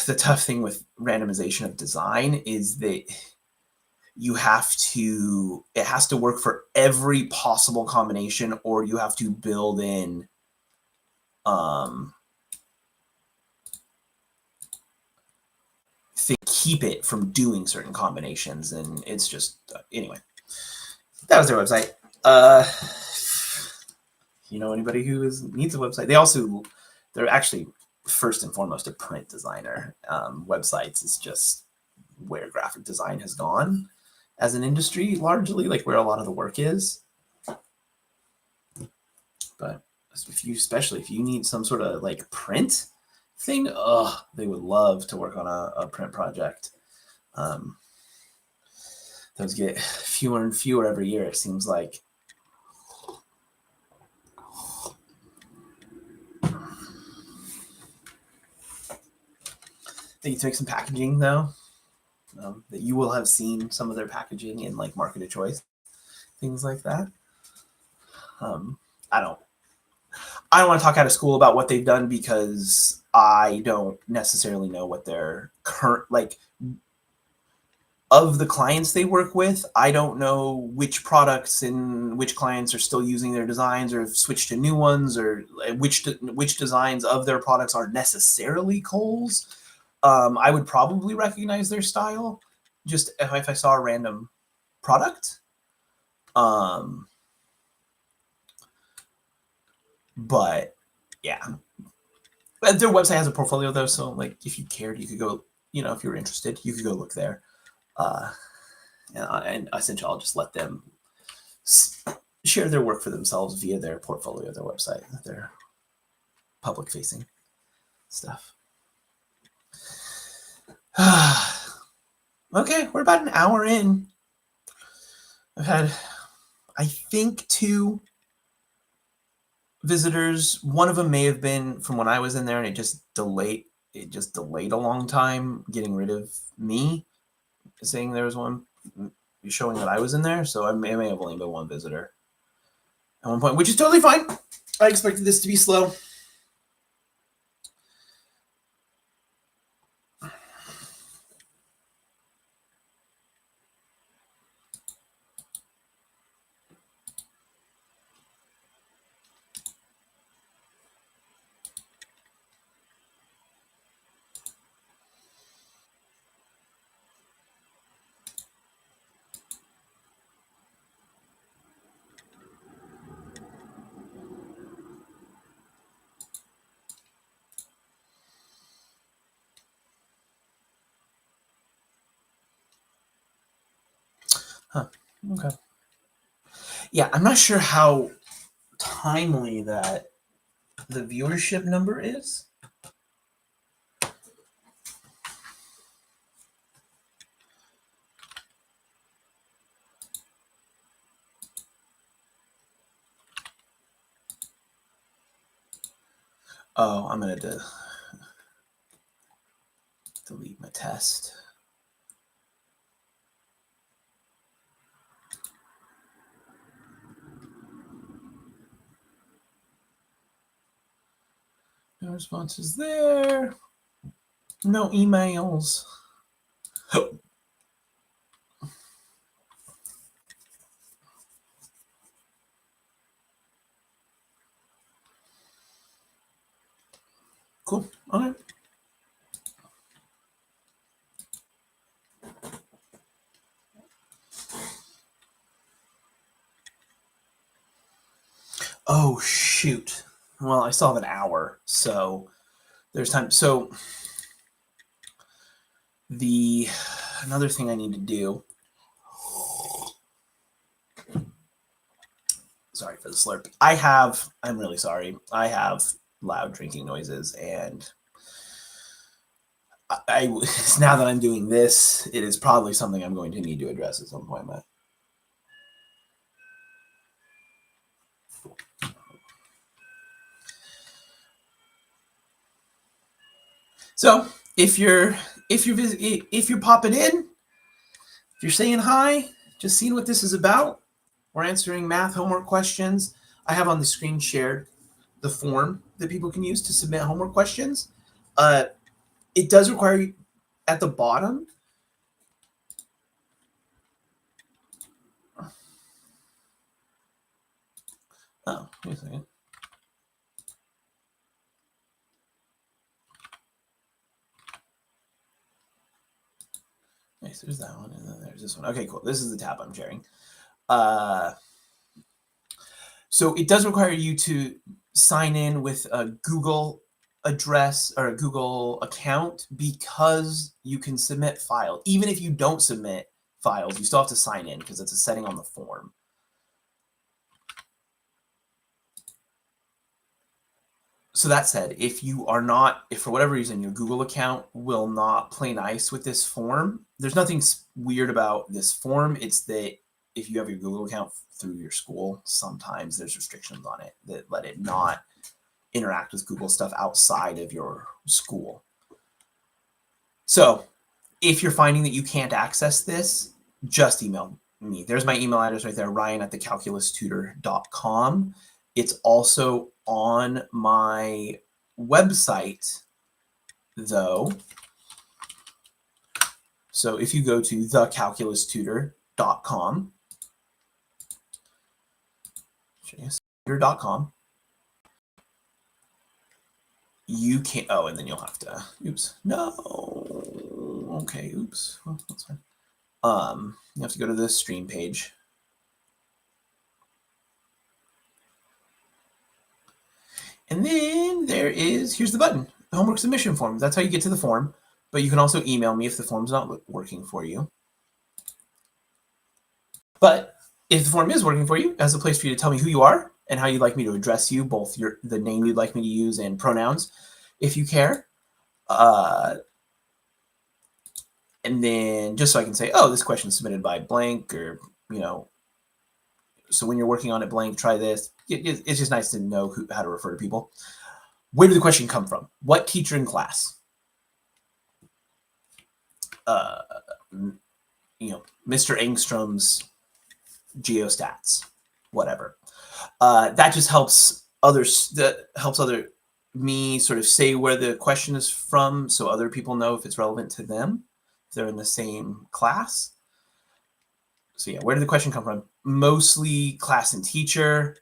the tough thing with randomization of design, is that it has to work for every possible combination, or you have to build in to keep it from doing certain combinations. And it's just, anyway, that was their website. You know, anybody who needs a website, they're actually first and foremost a print designer. Websites is just where graphic design has gone as an industry, largely, like where a lot of the work is. But especially if you need some sort of like print thing, they would love to work on a print project. Those get fewer and fewer every year, it seems like. They need to make some packaging, though. That you will have seen some of their packaging in like Market of Choice, things like that. I don't want to talk out of school about what they've done, because I don't necessarily know what their current, like, of the clients they work with. I don't know which products and which clients are still using their designs or have switched to new ones, or which designs of their products are necessarily Kohl's. I would probably recognize their style just if I saw a random product. But yeah, their website has a portfolio though, so like if you cared, you could go. You know, if you're interested, you could go look there. And essentially, I'll just let them share their work for themselves via their portfolio, their website, their public-facing stuff. Okay, we're about an hour in. I've had, I think, 2 visitors. One of them may have been from when I was in there, and it just delayed a long time getting rid of me, saying there was one showing that I was in there. So I may have only been 1 visitor at one point, which is totally fine. I expected this to be slow. Huh. Okay. Yeah, I'm not sure how timely that the viewership number is. Oh, I'm going to delete my test. No responses there. No emails. Cool. Okay. Oh, shoot. Well, I still have an hour, so there's time. So another thing I need to do. Sorry for the slurp. I'm really sorry. I have loud drinking noises, and I now that I'm doing this, it is probably something I'm going to need to address at some point, Matt. So if you're popping in, if you're saying hi, just seeing what this is about, we're answering math homework questions. I have on the screen shared the form that people can use to submit homework questions. It does require you at the bottom. Oh, wait a second. Nice, there's that one, and then there's this one. Okay, cool. This is the tab I'm sharing. So it does require you to sign in with a Google address or a Google account because you can submit files. Even if you don't submit files, you still have to sign in because it's a setting on the form. So that said, if for whatever reason your Google account will not play nice with this form, there's nothing weird about this form. It's that if you have your Google account through your school, sometimes there's restrictions on it that let it not interact with Google stuff outside of your school. So if you're finding that you can't access this, just email me. There's my email address right there, ryan@thecalculustutor.com. It's also on my website, though. So if you go to thecalculustutor.com, you can, and then you'll have to, okay, well, that's fine. You have to go to the stream page. And then here's the button, the homework submission form. That's how you get to the form, but you can also email me if the form's not working for you. But if the form is working for you, it has a place for you to tell me who you are and how you'd like me to address you, both the name you'd like me to use and pronouns, if you care. And then just so I can say, oh, this question is submitted by blank, or, so when you're working on it blank, try this. It's just nice to know how to refer to people. Where did the question come from? What teacher in class? Mr. Engstrom's geostats, whatever. That just helps me sort of say where the question is from, so other people know if it's relevant to them, if they're in the same class. So yeah, where did the question come from? Mostly class and teacher.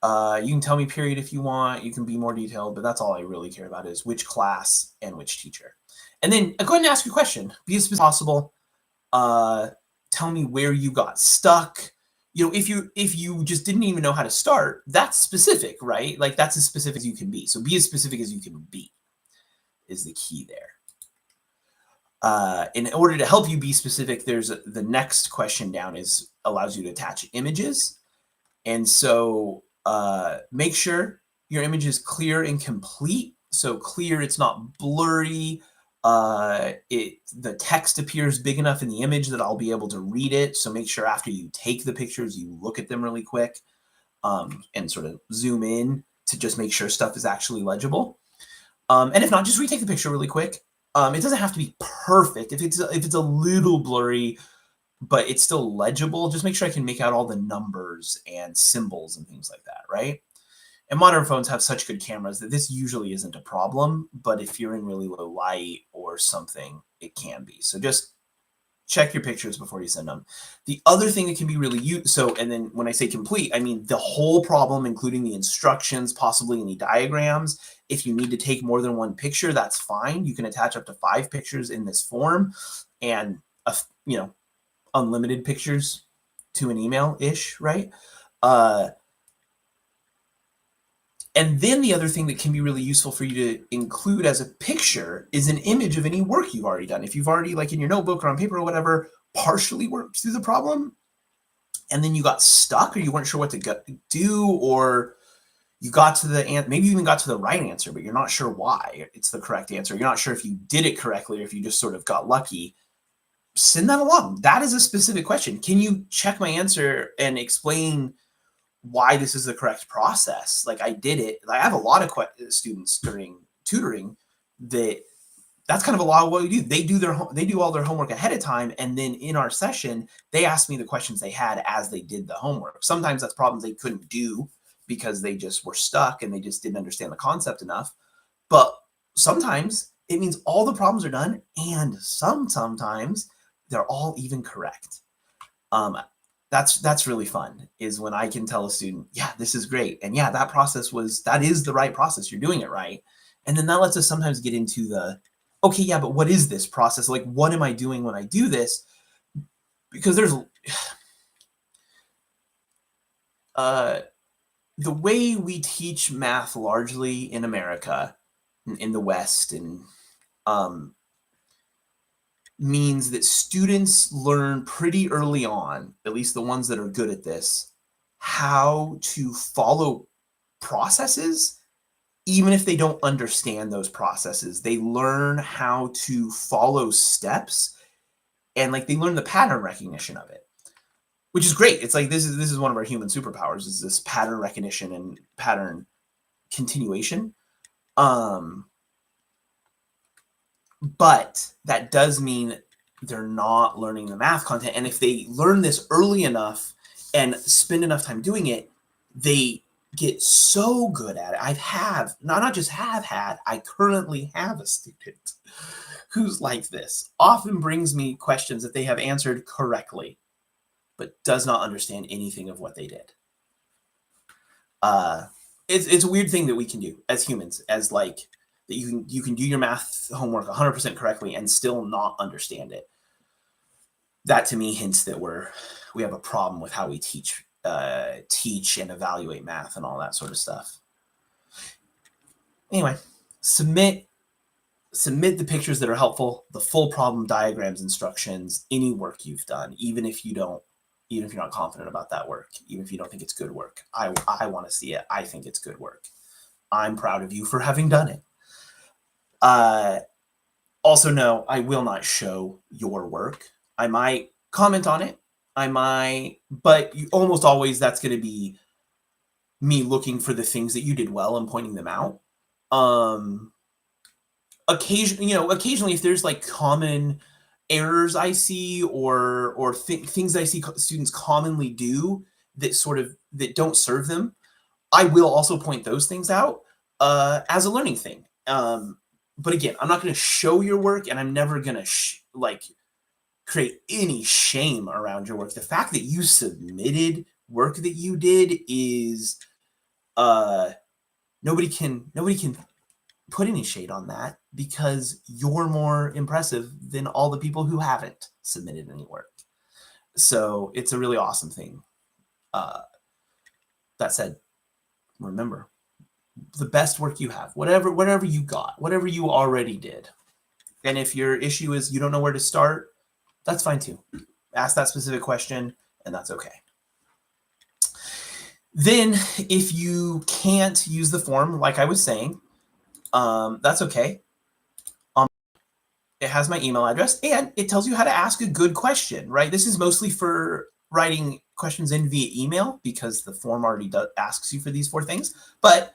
You can tell me period if you want. You can be more detailed, but that's all I really care about is which class and which teacher. And then go ahead and ask your question. Be as specific as possible. Tell me where you got stuck. If you just didn't even know how to start, that's specific, right? Like that's as specific as you can be. So be as specific as you can be is the key there. In order to help you be specific, the next question down allows you to attach images. And so make sure your image is clear and complete. So clear, it's not blurry. The text appears big enough in the image that I'll be able to read it. So make sure after you take the pictures, you look at them really quick and sort of zoom in to just make sure stuff is actually legible. And if not, just retake the picture really quick. It doesn't have to be perfect. If it's a little blurry, but it's still legible, just make sure I can make out all the numbers and symbols and things like that, right? And modern phones have such good cameras that this usually isn't a problem, but if you're in really low light or something, it can be. So just check your pictures before you send them. The other thing that can be really useful, and then when I say complete, I mean the whole problem, including the instructions, possibly any diagrams. If you need to take more than one picture, that's fine. You can attach up to 5 pictures in this form, and unlimited pictures to an email-ish, right? And then the other thing that can be really useful for you to include as a picture is an image of any work you've already done. If you've already, like in your notebook or on paper or whatever, partially worked through the problem, and then you got stuck or you weren't sure what to do, or you got to maybe you even got to the right answer, but you're not sure why it's the correct answer. You're not sure if you did it correctly or if you just sort of got lucky. Send that along. That is a specific question. Can you check my answer and explain why this is the correct process? Like I did it. I have a lot of students during tutoring that's kind of a lot of what we do. They do all their homework ahead of time, and then in our session, they ask me the questions they had as they did the homework. Sometimes that's problems they couldn't do because they just were stuck and they just didn't understand the concept enough. But sometimes it means all the problems are done, and sometimes they're all even correct. that's really fun, is when I can tell a student, yeah, this is great. And yeah, that is the right process. You're doing it right. And then that lets us sometimes get into okay, yeah, but what is this process? Like, what am I doing when I do this? Because there's the way we teach math largely in America, in the West, and means that students learn pretty early on, at least the ones that are good at this, how to follow processes, even if they don't understand those processes. They learn how to follow steps, and like they learn the pattern recognition of it, which is great. It's like this is one of our human superpowers, is this pattern recognition and pattern continuation. But that does mean they're not learning the math content. And if they learn this early enough and spend enough time doing it, they get so good at it. I currently have a student who's like this, often brings me questions that they have answered correctly, but does not understand anything of what they did. It's a weird thing that we can do as humans, as like, that you can do your math homework 100% correctly and still not understand it. That to me hints that we have a problem with how we teach and evaluate math and all that sort of stuff. Anyway, submit the pictures that are helpful, the full problem diagrams, instructions, any work you've done, even if you're not confident about that work, even if you don't think it's good work. I want to see it. I think it's good work. I'm proud of you for having done it. Also, no, I will not show your work. I might comment on it. But almost always that's going to be me looking for the things that you did well and pointing them out. Occasionally, if there's like common errors I see or things that I see students commonly do that don't serve them, I will also point those things out as a learning thing. But again, I'm not going to show your work, and I'm never going to create any shame around your work. The fact that you submitted work that you did is nobody can put any shade on that, because you're more impressive than all the people who haven't submitted any work. So it's a really awesome thing. That said, remember, the best work you have, whatever you got, whatever you already did. And if your issue is you don't know where to start, that's fine too. Ask that specific question, and that's okay. Then if you can't use the form, like I was saying, that's okay. It has my email address, and it tells you how to ask a good question, right? This is mostly for writing questions in via email, because the form already asks you for these 4 things. But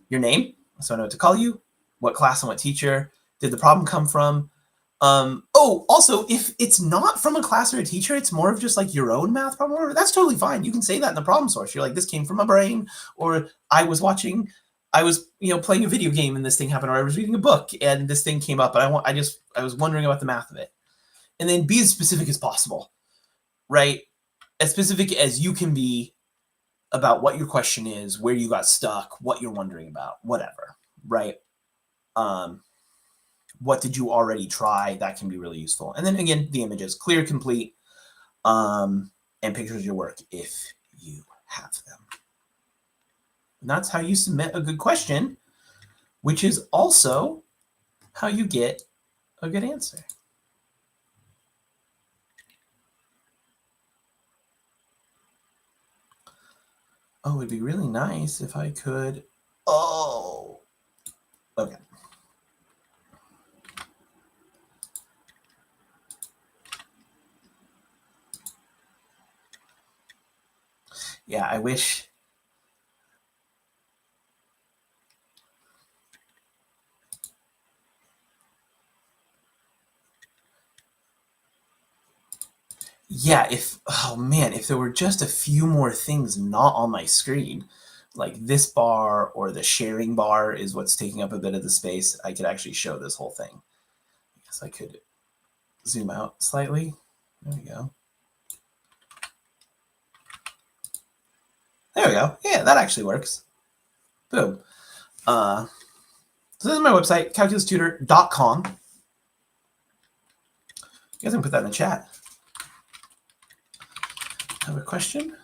your name, so I know what to call you, what class and what teacher did the problem come from. Also, if it's not from a class or a teacher, it's more of just like your own math problem, that's totally fine. You can say that in the problem source. You're like, this came from my brain, or I was playing a video game and this thing happened, or I was reading a book and this thing came up, and I was wondering about the math of it. And then be as specific as possible, right? As specific as you can be about what your question is, where you got stuck, what you're wondering about, whatever, right? What did you already try? That can be really useful. And then again, the images, clear, complete, and pictures of your work if you have them. And that's how you submit a good question, which is also how you get a good answer. Oh, it'd be really nice if I could. Oh, okay. Yeah, I wish. Yeah, if there were just a few more things not on my screen, like this bar or the sharing bar is what's taking up a bit of the space, I could actually show this whole thing. I guess I could zoom out slightly. There we go. There we go. Yeah, that actually works. Boom. So this is my website, calculustutor.com. You guys can put that in the chat. Have a question?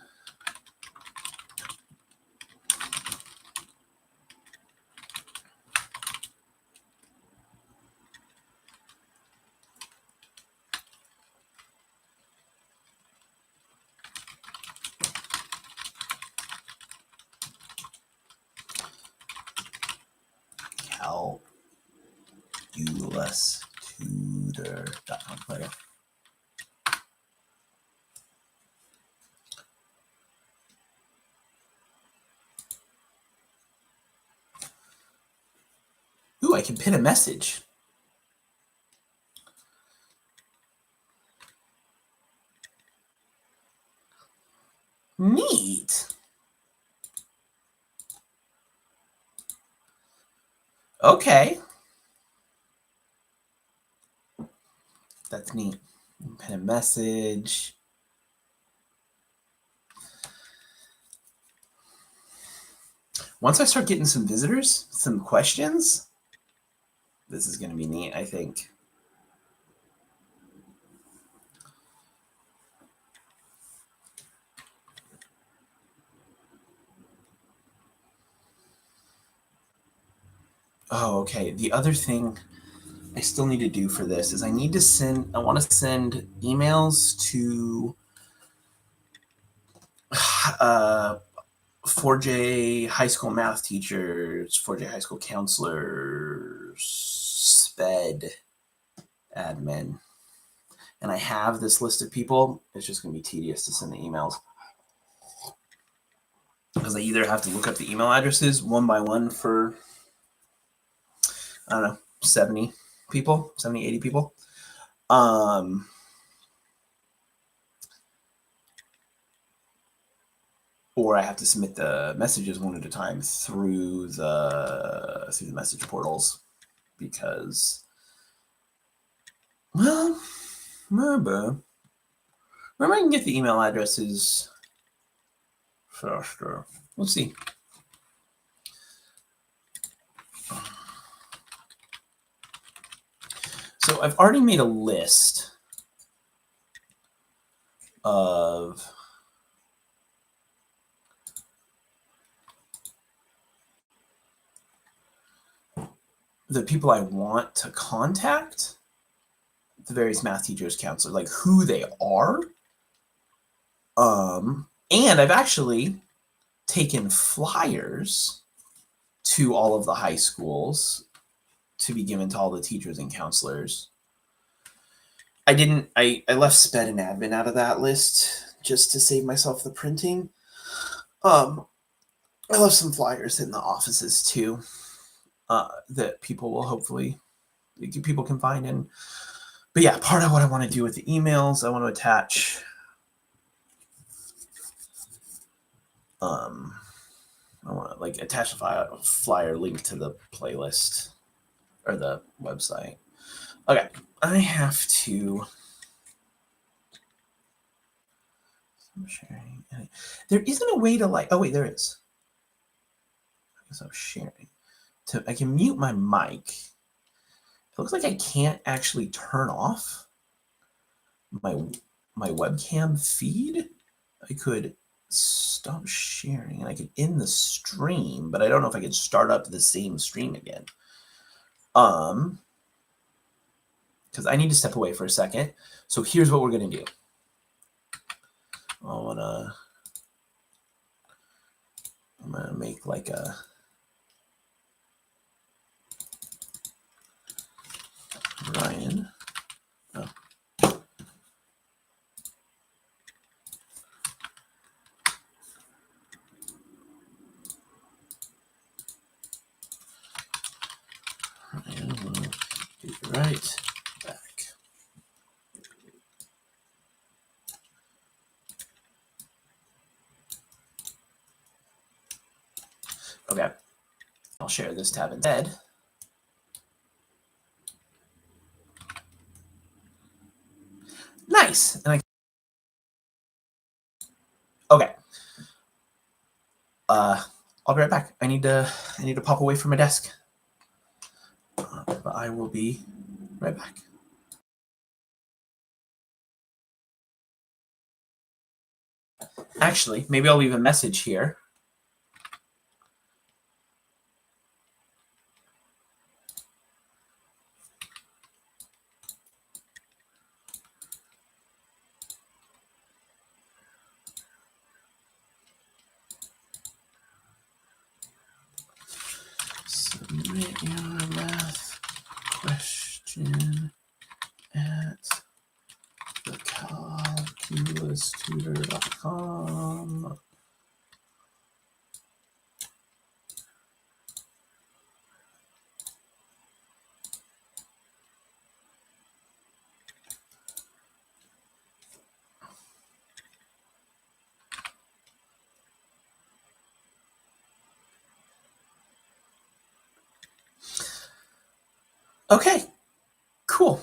Calculustutor.com. Ooh, I can pin a message. Neat. Okay. That's neat. Pin a message. Once I start getting some visitors, some questions, this is going to be neat, I think. Oh, okay. The other thing I still need to do for this is I want to send emails to 4J high school math teachers, 4J high school counselors, SPED admin. And I have this list of people. It's just going to be tedious to send the emails, because I either have to look up the email addresses one by one for, I don't know, 70 people, 70, 80 people. Or I have to submit the messages one at a time through the message portals, because, well, maybe I can get the email addresses faster. Let's see. So I've already made a list of the people I want to contact, the various math teachers, counselors, like who they are. And I've actually taken flyers to all of the high schools to be given to all the teachers and counselors. I left SPED and admin out of that list just to save myself the printing. I left some flyers in the offices too, that people can find. And but yeah, part of what I want to do with the emails, I want to attach I want to attach a flyer link to the playlist or the website. Okay, I have to. Sharing. There isn't a way to oh wait, there is. I guess I'm sharing. I can mute my mic. It looks like I can't actually turn off my webcam feed. I could stop sharing and I could end the stream, but I don't know if I could start up the same stream again. Because I need to step away for a second. So here's what we're gonna do. I'm gonna make a Ryan. Oh. Ryan will be right back. Okay, I'll share this tab instead. Nice. And okay. I'll be right back. I need to pop away from my desk. But I will be right back. Actually, maybe I'll leave a message here. Submit your math question at thecalculustutor.com. Okay, cool.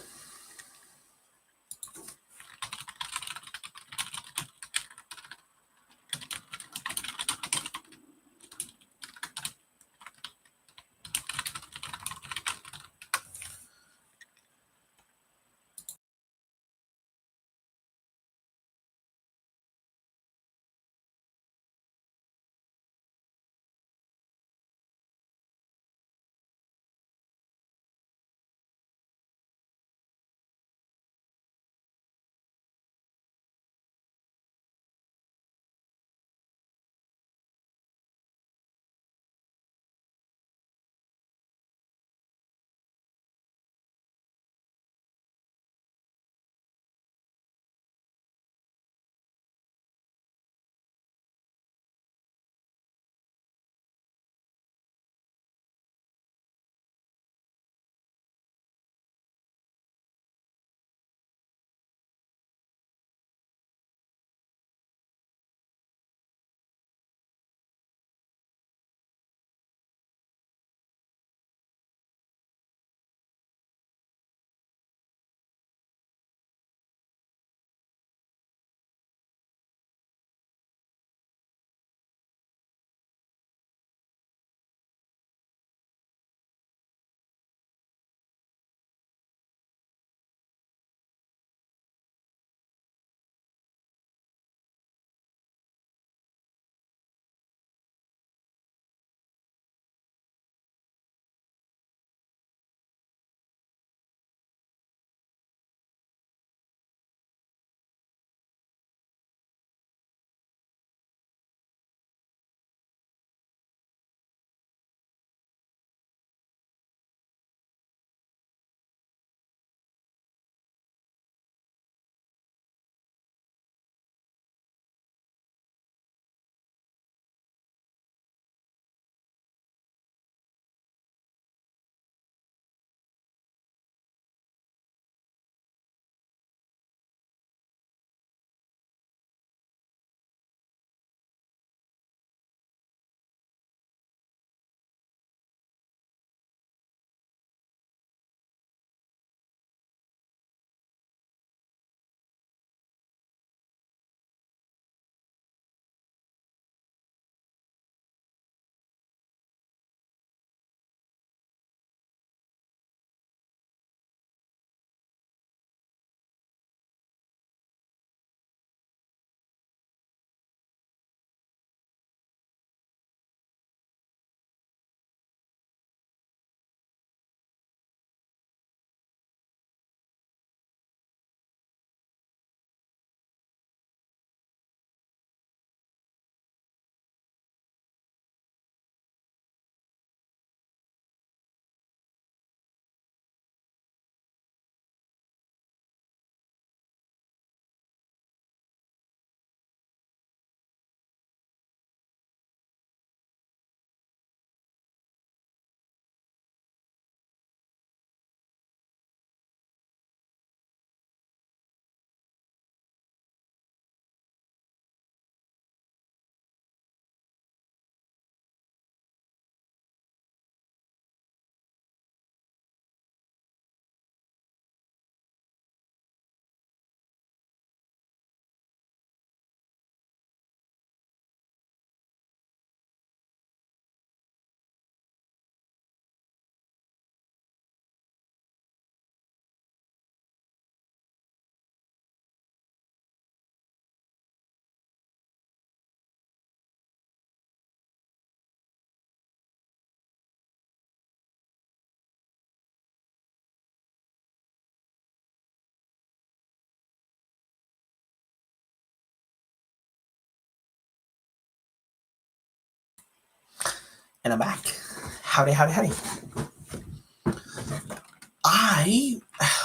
And I'm back. Howdy, howdy, howdy.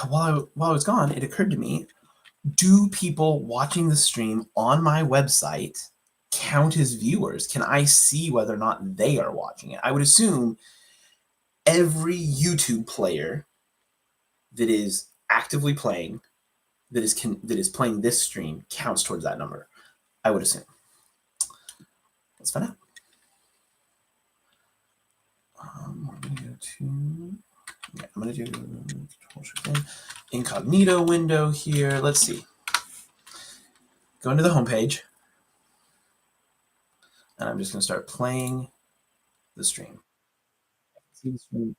While I was gone, it occurred to me, do people watching the stream on my website count as viewers? Can I see whether or not they are watching it? I would assume every YouTube player that is actively playing, that is playing this stream, counts towards that number. I would assume. Let's find out. I'm going to go to... Yeah, I'm going to do incognito window here. Let's see. Go into the home page. And I'm just going to start playing the stream. See the stream.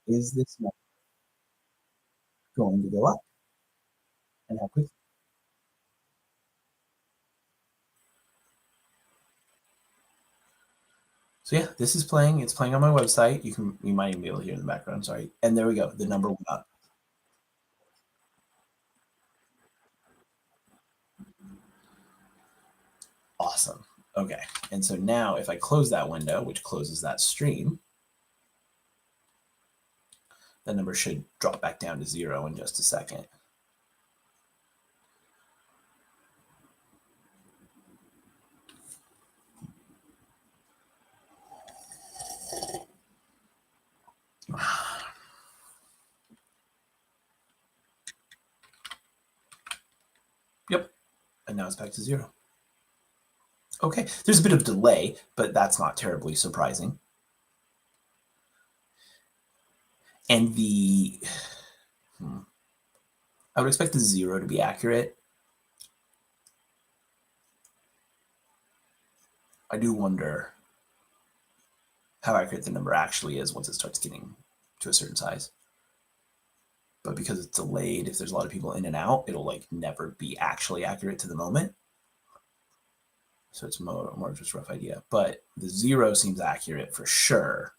Is this number going to go up? And how quickly? So yeah, this is playing. It's playing on my website. You might even be able to hear in the background. Sorry. And there we go. The number went up. Awesome. Okay. And so now if I close that window, which closes that stream, the number should drop back down to 0 in just a second. Yep. And now it's back to 0. Okay. There's a bit of delay, but that's not terribly surprising. And I would expect the 0 to be accurate. I do wonder how accurate the number actually is once it starts getting to a certain size. But because it's delayed, if there's a lot of people in and out, it'll like never be actually accurate to the moment. So it's more just a rough idea. But the 0 seems accurate for sure.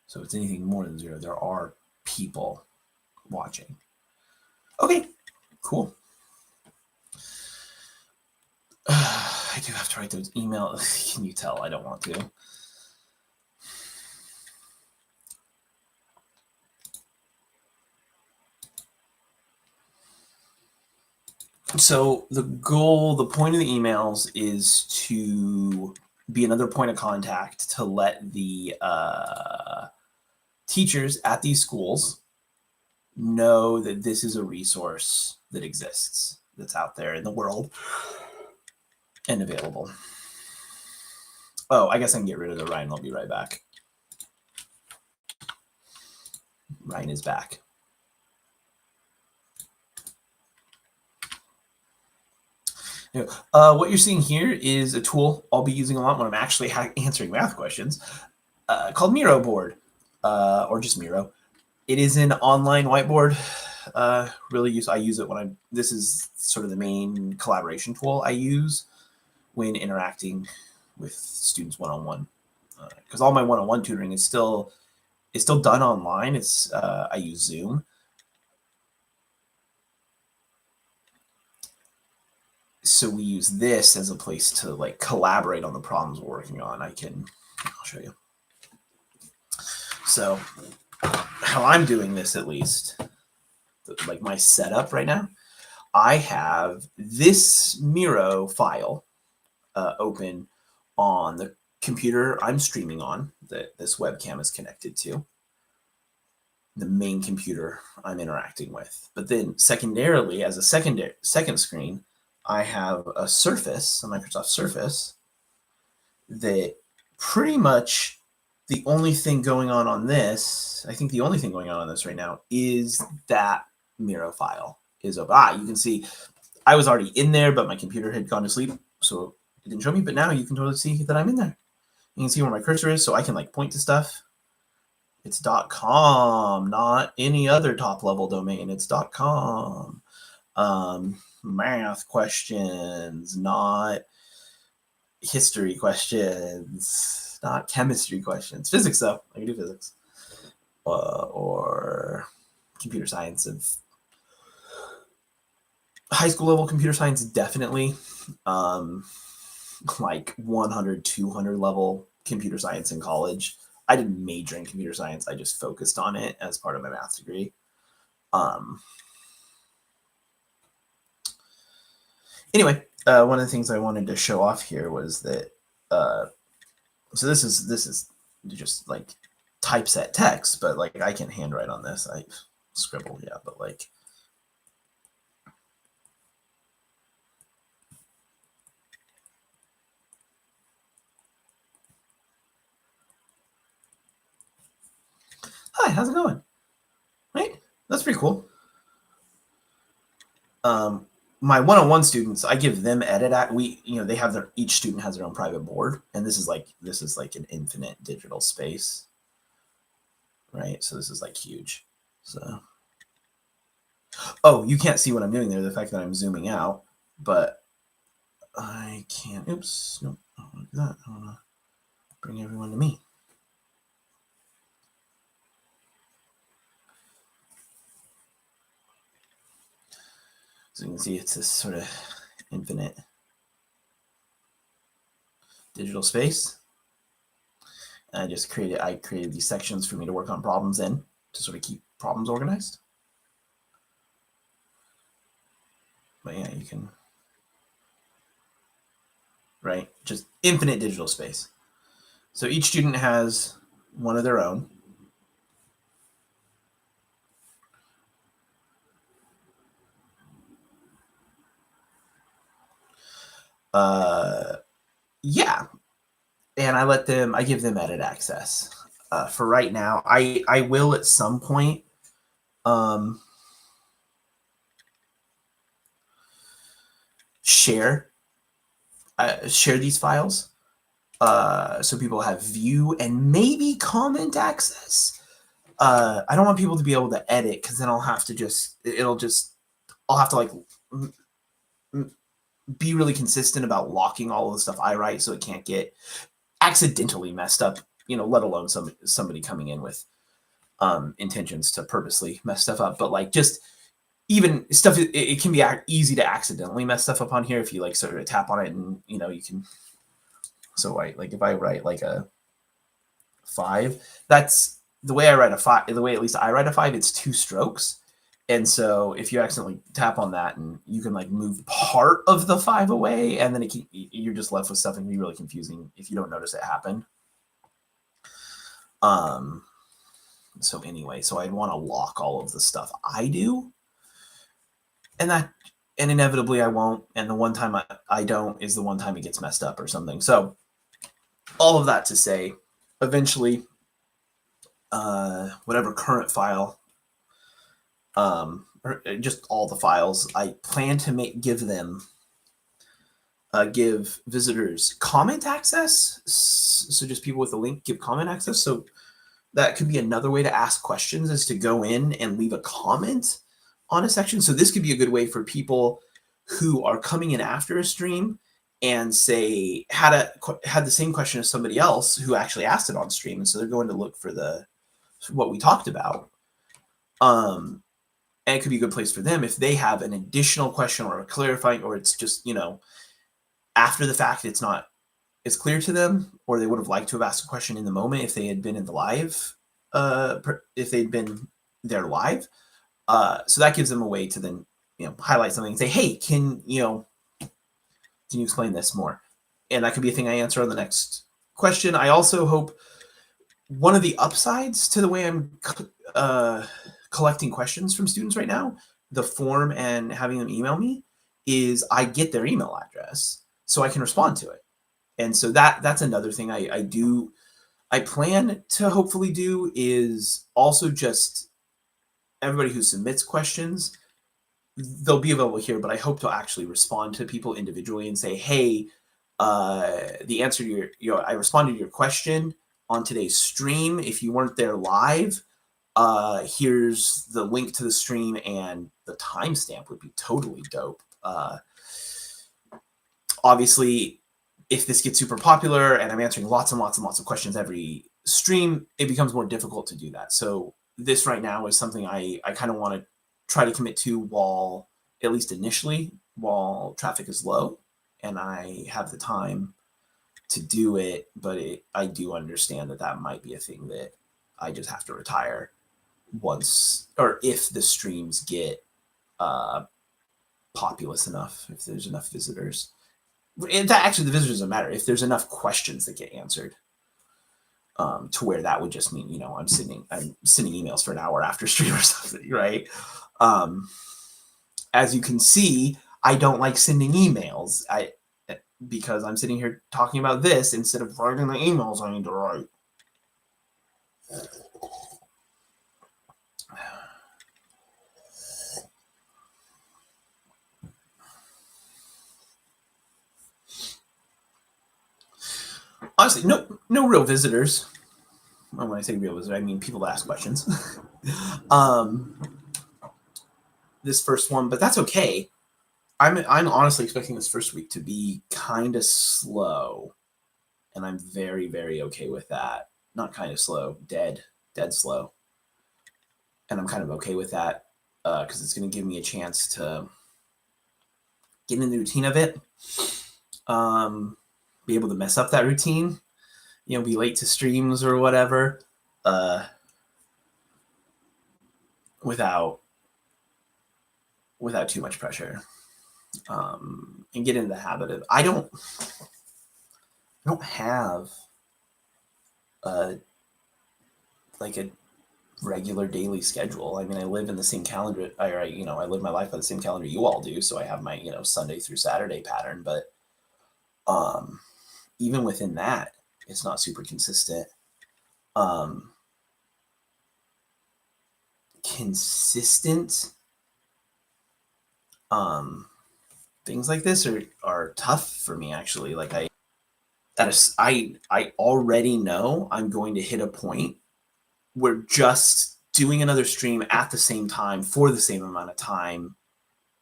So if it's anything more than 0, there are people watching. Okay, cool. I do have to write those emails. Can you tell I don't want to? So the point of the emails is to be another point of contact to let the teachers at these schools know that this is a resource that exists, that's out there in the world and available. Oh, I guess I can get rid of the Ryan. I'll be right back. Ryan is back. What you're seeing here is a tool I'll be using a lot when I'm actually answering math questions called Miro board, or just Miro. It is an online whiteboard. Really useful. I use it when this is sort of the main collaboration tool I use when interacting with students one-on-one. Because all my one-on-one tutoring is still done online. I use Zoom. So we use this as a place to like collaborate on the problems we're working on. I'll show you. So how I'm doing this, at least, like my setup right now, I have this Miro file open on the computer I'm streaming on, that this webcam is connected to, the main computer I'm interacting with. But then secondarily, as a second screen, I have a Surface, a Microsoft Surface, that pretty much the only thing going on this, I think the only thing going on this right now is that Miro file is open. You can see I was already in there, but my computer had gone to sleep, so it didn't show me. But now you can totally see that I'm in there. You can see where my cursor is, so I can like point to stuff. It's .com, not any other top-level domain. It's .com. Math questions, not history questions, not chemistry questions. Physics, though. I can do physics. Or computer science. High school level computer science, definitely. like 100, 200 level computer science in college. I didn't major in computer science. I just focused on it as part of my math degree. Anyway, one of the things I wanted to show off here was that, so this is just like typeset text, but like I can handwrite on this. I scribble, yeah, but like, hi, how's it going? Right? That's pretty cool. My one-on-one students, I give them edit at they have each student has their own private board, and this is like an infinite digital space, right? So this is like huge. So, oh, you can't see what I'm doing there, the fact that I'm zooming out, but I can't. Oops, nope. I don't want to do that. I want to bring everyone to me. So you can see it's this sort of infinite digital space. And I created these sections for me to work on problems in to sort of keep problems organized. But yeah, you can, right? Just infinite digital space. So each student has one of their own. Yeah, and I give them edit access. For right now, I will at some point share these files so people have view and maybe comment access. I don't want people to be able to edit because then I'll have to like be really consistent about locking all of the stuff I write so it can't get accidentally messed up, let alone somebody coming in with intentions to purposely mess stuff up. But like just even stuff, it can be easy to accidentally mess stuff up on here if you like sort of tap on it and you can. So if I write like a 5, that's the way I write a 5. The way at least I write a 5, it's 2 strokes. And so if you accidentally tap on that, and you can like move part of the 5 away, and then you're just left with stuff and be really confusing if you don't notice it happen. So anyway, so I'd want to lock all of the stuff I do, and inevitably I won't. And the one time I don't is the one time it gets messed up or something. So all of that to say, eventually, whatever current file, or just all the files, I plan to give visitors comment access. So just people with a link give comment access. So that could be another way to ask questions, is to go in and leave a comment on a section. So this could be a good way for people who are coming in after a stream and say had the same question as somebody else who actually asked it on stream, and so they're going to look for what we talked about. And it could be a good place for them if they have an additional question or a clarifying, or it's just after the fact it's clear to them, or they would have liked to have asked a question in the moment if they had been in the live, if they'd been there live. So that gives them a way to then highlight something and say, hey, can you explain this more? And that could be a thing I answer on the next question. I also hope one of the upsides to the way I'm collecting questions from students right now, the form and having them email me, is I get their email address so I can respond to it. And so that's another thing I plan to hopefully do, is also just everybody who submits questions, they'll be available here, but I hope to actually respond to people individually and say, hey, the answer to I responded to your question on today's stream. If you weren't there live, here's the link to the stream, and the timestamp would be totally dope. Obviously, if this gets super popular and I'm answering lots and lots and lots of questions every stream, it becomes more difficult to do that. So this right now is something I kind of want to try to commit to, while, at least initially, while traffic is low, and I have the time to do it, but I do understand that might be a thing that I just have to retire once, or if the streams get populous enough, if there's enough visitors. Actually, the visitors don't matter. If there's enough questions that get answered, to where that would just mean, I'm sending emails for an hour after stream or something, right? As you can see, I don't like sending emails. Because I'm sitting here talking about this instead of writing the emails I need to write. Honestly, no real visitors. When I say real visitors, I mean people that ask questions. This first one, but that's okay. I'm honestly expecting this first week to be kind of slow, and I'm very, very okay with that. Not kind of slow, dead slow. And I'm kind of okay with that because it's going to give me a chance to get in the routine of it, be able to mess up that routine, be late to streams or whatever, without too much pressure. And get into the habit of, I don't have like a regular daily schedule. I mean, I live in the same calendar. I live my life by the same calendar you all do. So I have my, Sunday through Saturday pattern, but even within that, it's not super consistent. Consistent things like this are tough for me, actually. Like I already know I'm going to hit a point where just doing another stream at the same time for the same amount of time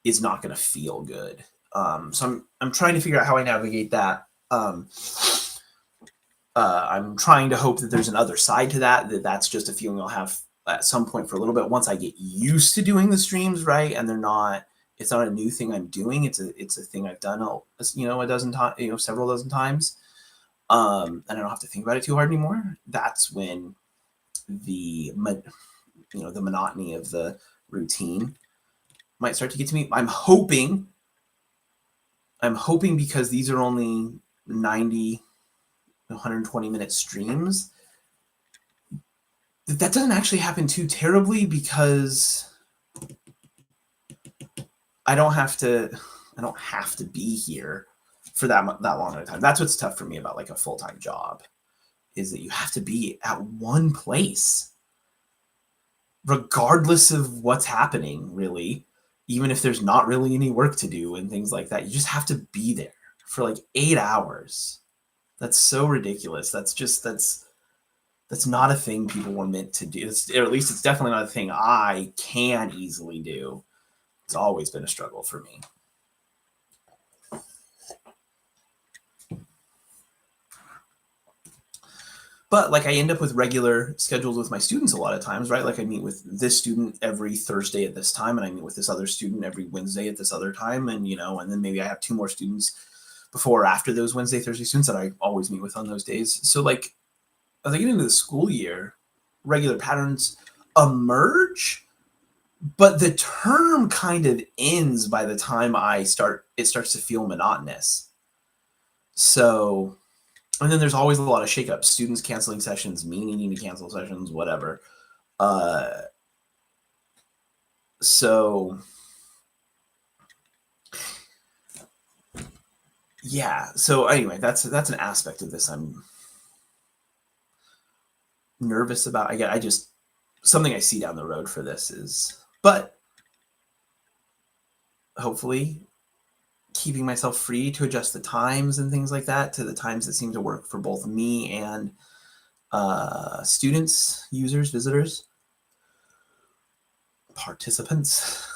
is not going to feel good. So I'm trying to figure out how I navigate that. I'm trying to hope that there's an other side to that's just a feeling I'll have at some point for a little bit once I get used to doing the streams, right? And it's not a new thing I'm doing. It's a thing I've done, a dozen times, several dozen times. And I don't have to think about it too hard anymore. That's when the monotony of the routine might start to get to me. I'm hoping because these are only 90, 120 minute streams, that doesn't actually happen too terribly, because I don't have to be here for that long of a time. That's what's tough for me about like a full-time job, is that you have to be at one place regardless of what's happening, really. Even if there's not really any work to do and things like that, you just have to be there for like 8 hours. That's so ridiculous. That's not a thing people were meant to do. Or at least it's definitely not a thing I can easily do. It's always been a struggle for me. But like I end up with regular schedules with my students a lot of times, right? Like I meet with this student every Thursday at this time, and I meet with this other student every Wednesday at this other time. And, and then maybe I have 2 more students before or after those Wednesday, Thursday students that I always meet with on those days. So like as I get into the school year, regular patterns emerge, but the term kind of ends by the time it starts to feel monotonous. So, and then there's always a lot of shakeups, students canceling sessions, me needing to cancel sessions, whatever. So yeah. So anyway, that's an aspect of this I'm nervous about. I just, something I see down the road for this is, but hopefully keeping myself free to adjust the times and things like that to the times that seem to work for both me and students, users, visitors, participants.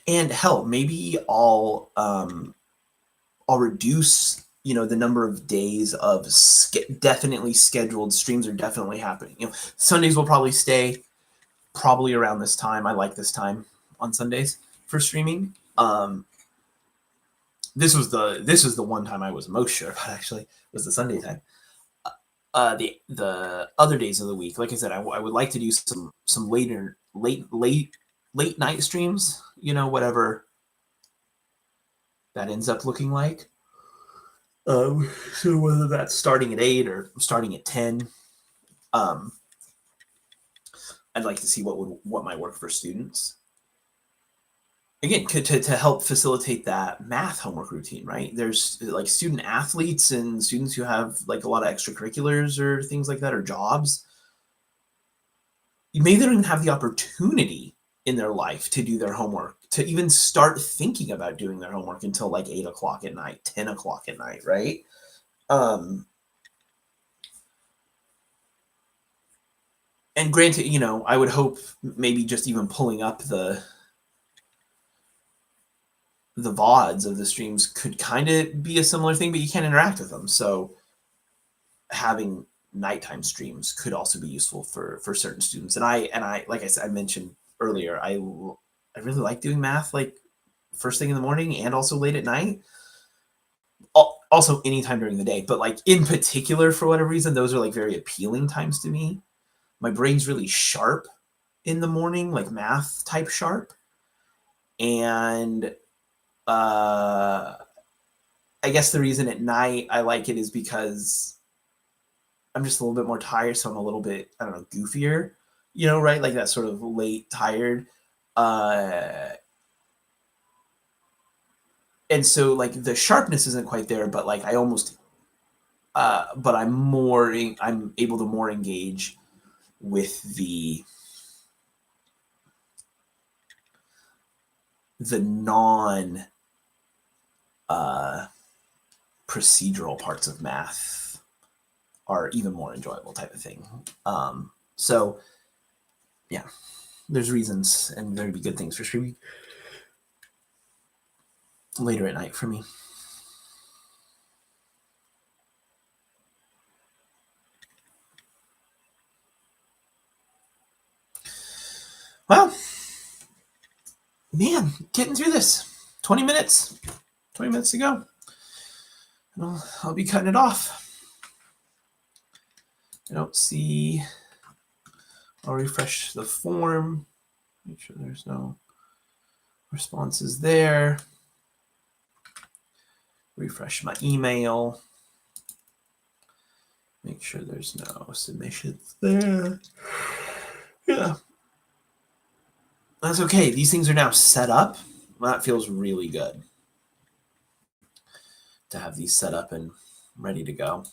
And hell, maybe I'll reduce, the number of days of definitely scheduled streams are definitely happening. Sundays will probably stay probably around this time. I like this time on Sundays. for streaming. This was the one time I was most sure about, actually, was the Sunday time. The other days of the week, like I said, I would like to do some late night streams, whatever that ends up looking like. So whether that's starting at 8 or starting at 10, I'd like to see what might work for students. Again, to help facilitate that math homework routine, right? There's like student athletes and students who have like a lot of extracurriculars or things like that, or jobs. Maybe they don't even have the opportunity in their life to do their homework, to even start thinking about doing their homework until like 8 o'clock at night, 10 o'clock at night, right? And granted, I would hope maybe just even pulling up the VODs of the streams could kind of be a similar thing, but you can't interact with them. So having nighttime streams could also be useful for certain students. And I like I said, I mentioned earlier, I really like doing math like first thing in the morning and also late at night. Also anytime during the day, but like in particular, for whatever reason, those are like very appealing times to me. My brain's really sharp in the morning, like math type sharp. And I guess the reason at night I like it is because I'm just a little bit more tired, so I'm a little bit, I don't know, goofier, right? Like that sort of late tired. And so like the sharpness isn't quite there, but like I almost, but I'm able to more engage with the non procedural parts of math are even more enjoyable type of thing. So yeah, there's reasons and there'd be good things for streaming later at night for me. Well, man, getting through this. 20 minutes. 20 minutes to go. I'll be cutting it off. I don't see. I'll refresh the form. Make sure there's no responses there. Refresh my email. Make sure there's no submissions there. Yeah. That's okay. These things are now set up. That feels really good to have these set up and ready to go.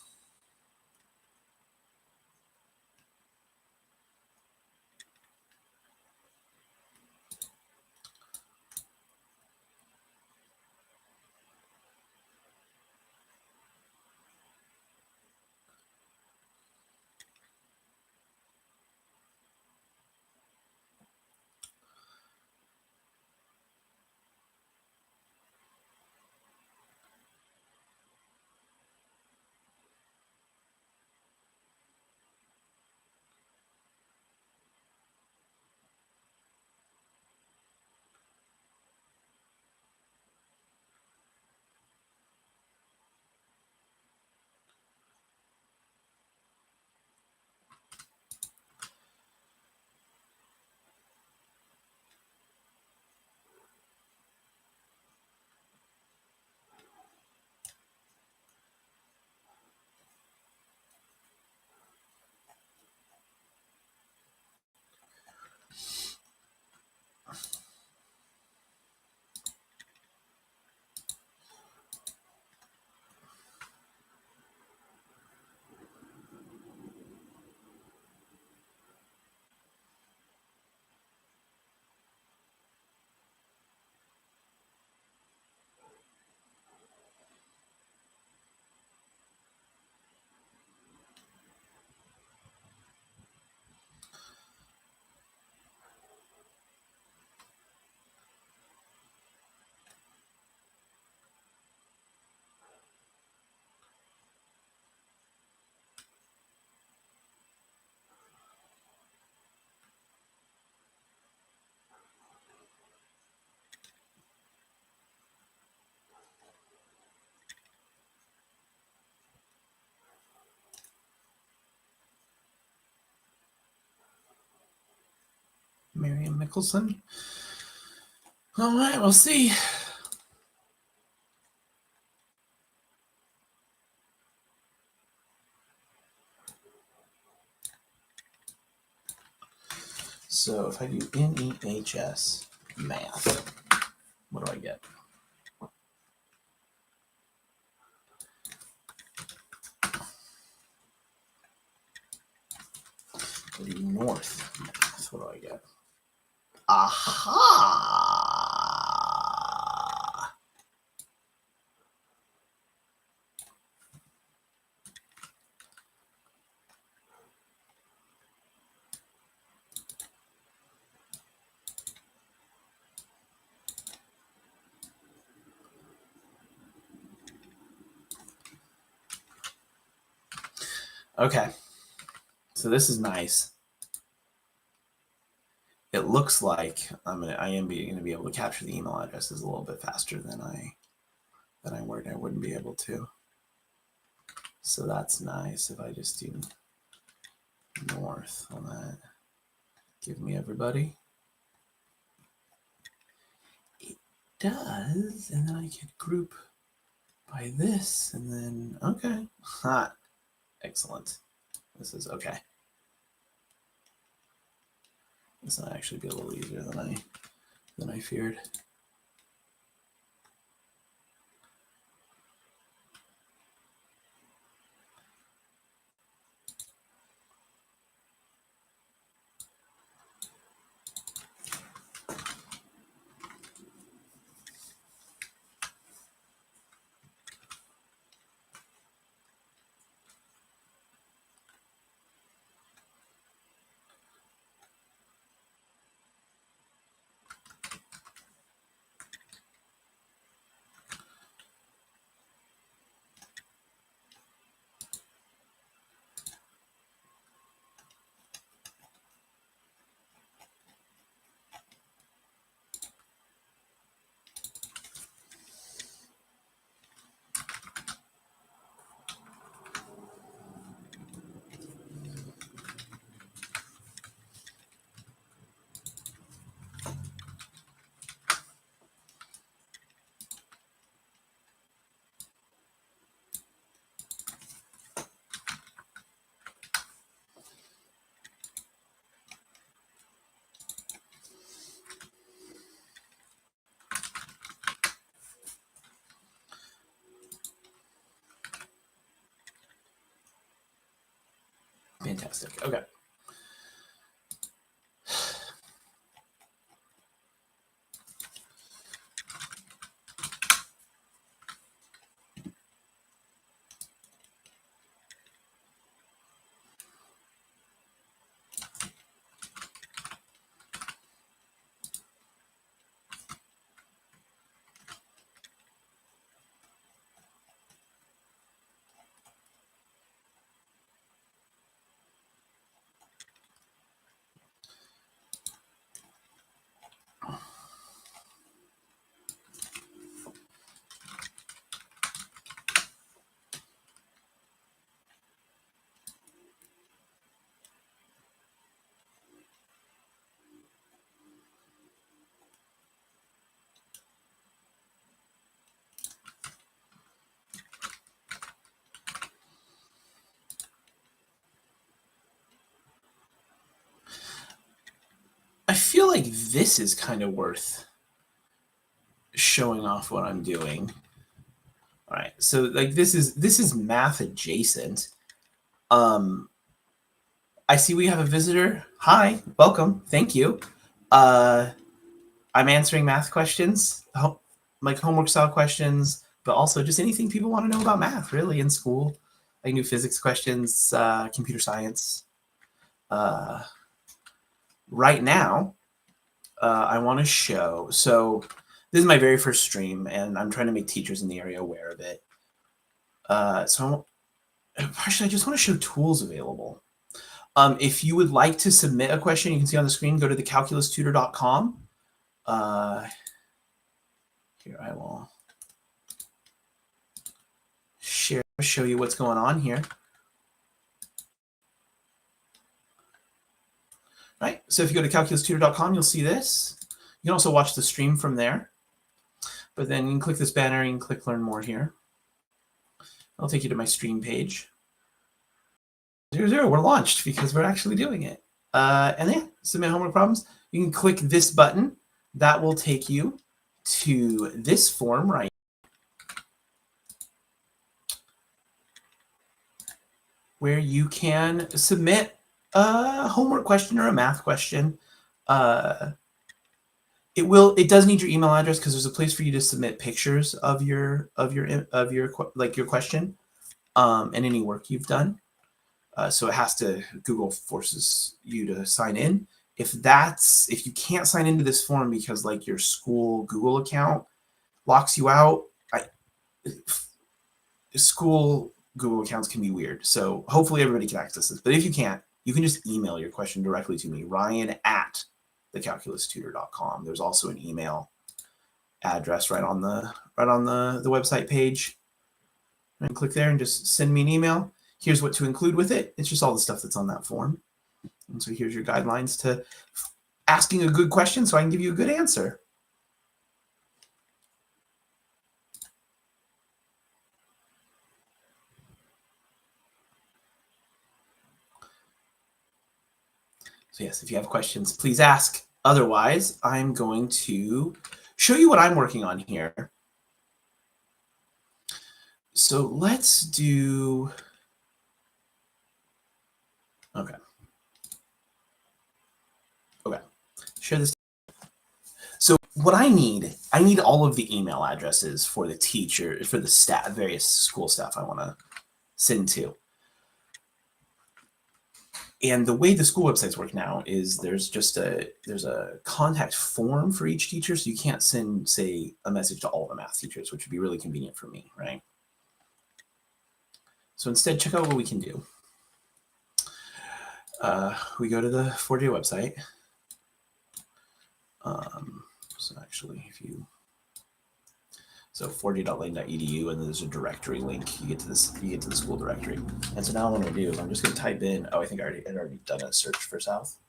Miriam Mickelson. All right, we'll see. So if I do NEHS math, what do I get? If I do north math, what do I get? Aha! Okay, so this is nice. It looks like I am going to be able to capture the email addresses a little bit faster than I wouldn't be able to. So that's nice. If I just do north on that, give me everybody. It does, and then I could group by this, and then okay, hot, excellent. This is okay. This might actually be a little easier than I feared. Fantastic. Okay. I feel like this is kind of worth showing off what I'm doing. All right, so like this is math adjacent. I see we have a visitor. Hi, welcome. Thank you. I'm answering math questions, like homework style questions, but also just anything people want to know about math, really, in school. I can do physics questions, computer science. Right now, I want to show. So this is my very first stream, and I'm trying to make teachers in the area aware of it. So actually, I just want to show tools available. If you would like to submit a question, you can see on the screen, go to thecalculustutor.com. Here, I will show you what's going on here. right? So if you go to calculustutor.com, you'll see this. You can also watch the stream from there. But then you can click this banner, you can click Learn More here. I'll take you to my stream page. 0, we're launched because we're actually doing it. And then submit homework problems. You can click this button. That will take you to this form right where you can submit a homework question or a math question. It does need your email address because there's a place for you to submit pictures of your question and any work you've done. So it has to, Google forces you to sign in. If you can't sign into this form because like your school Google account locks you out, school Google accounts can be weird. So hopefully everybody can access this. But if you can't, you can just email your question directly to me, ryan@thecalculustutor.com. There's also an email address right on the website page. And click there and just send me an email. Here's what to include with it. It's just all the stuff that's on that form. And so here's your guidelines to asking a good question so I can give you a good answer. So yes, if you have questions, please ask. Otherwise, I'm going to show you what I'm working on here. So let's do, okay, share this. So what I need all of the email addresses for the teacher, for the staff, various school staff I want to send to. And the way the school websites work now is there's a contact form for each teacher. So you can't send, say, a message to all the math teachers, which would be really convenient for me, right? So instead, check out what we can do. We go to the 4J website. So actually, so 4j.lane.edu, and then there's a directory link. You get to the school directory. And so now what I'm going to do is I'm just going to type in, I think I'd already done a search for South.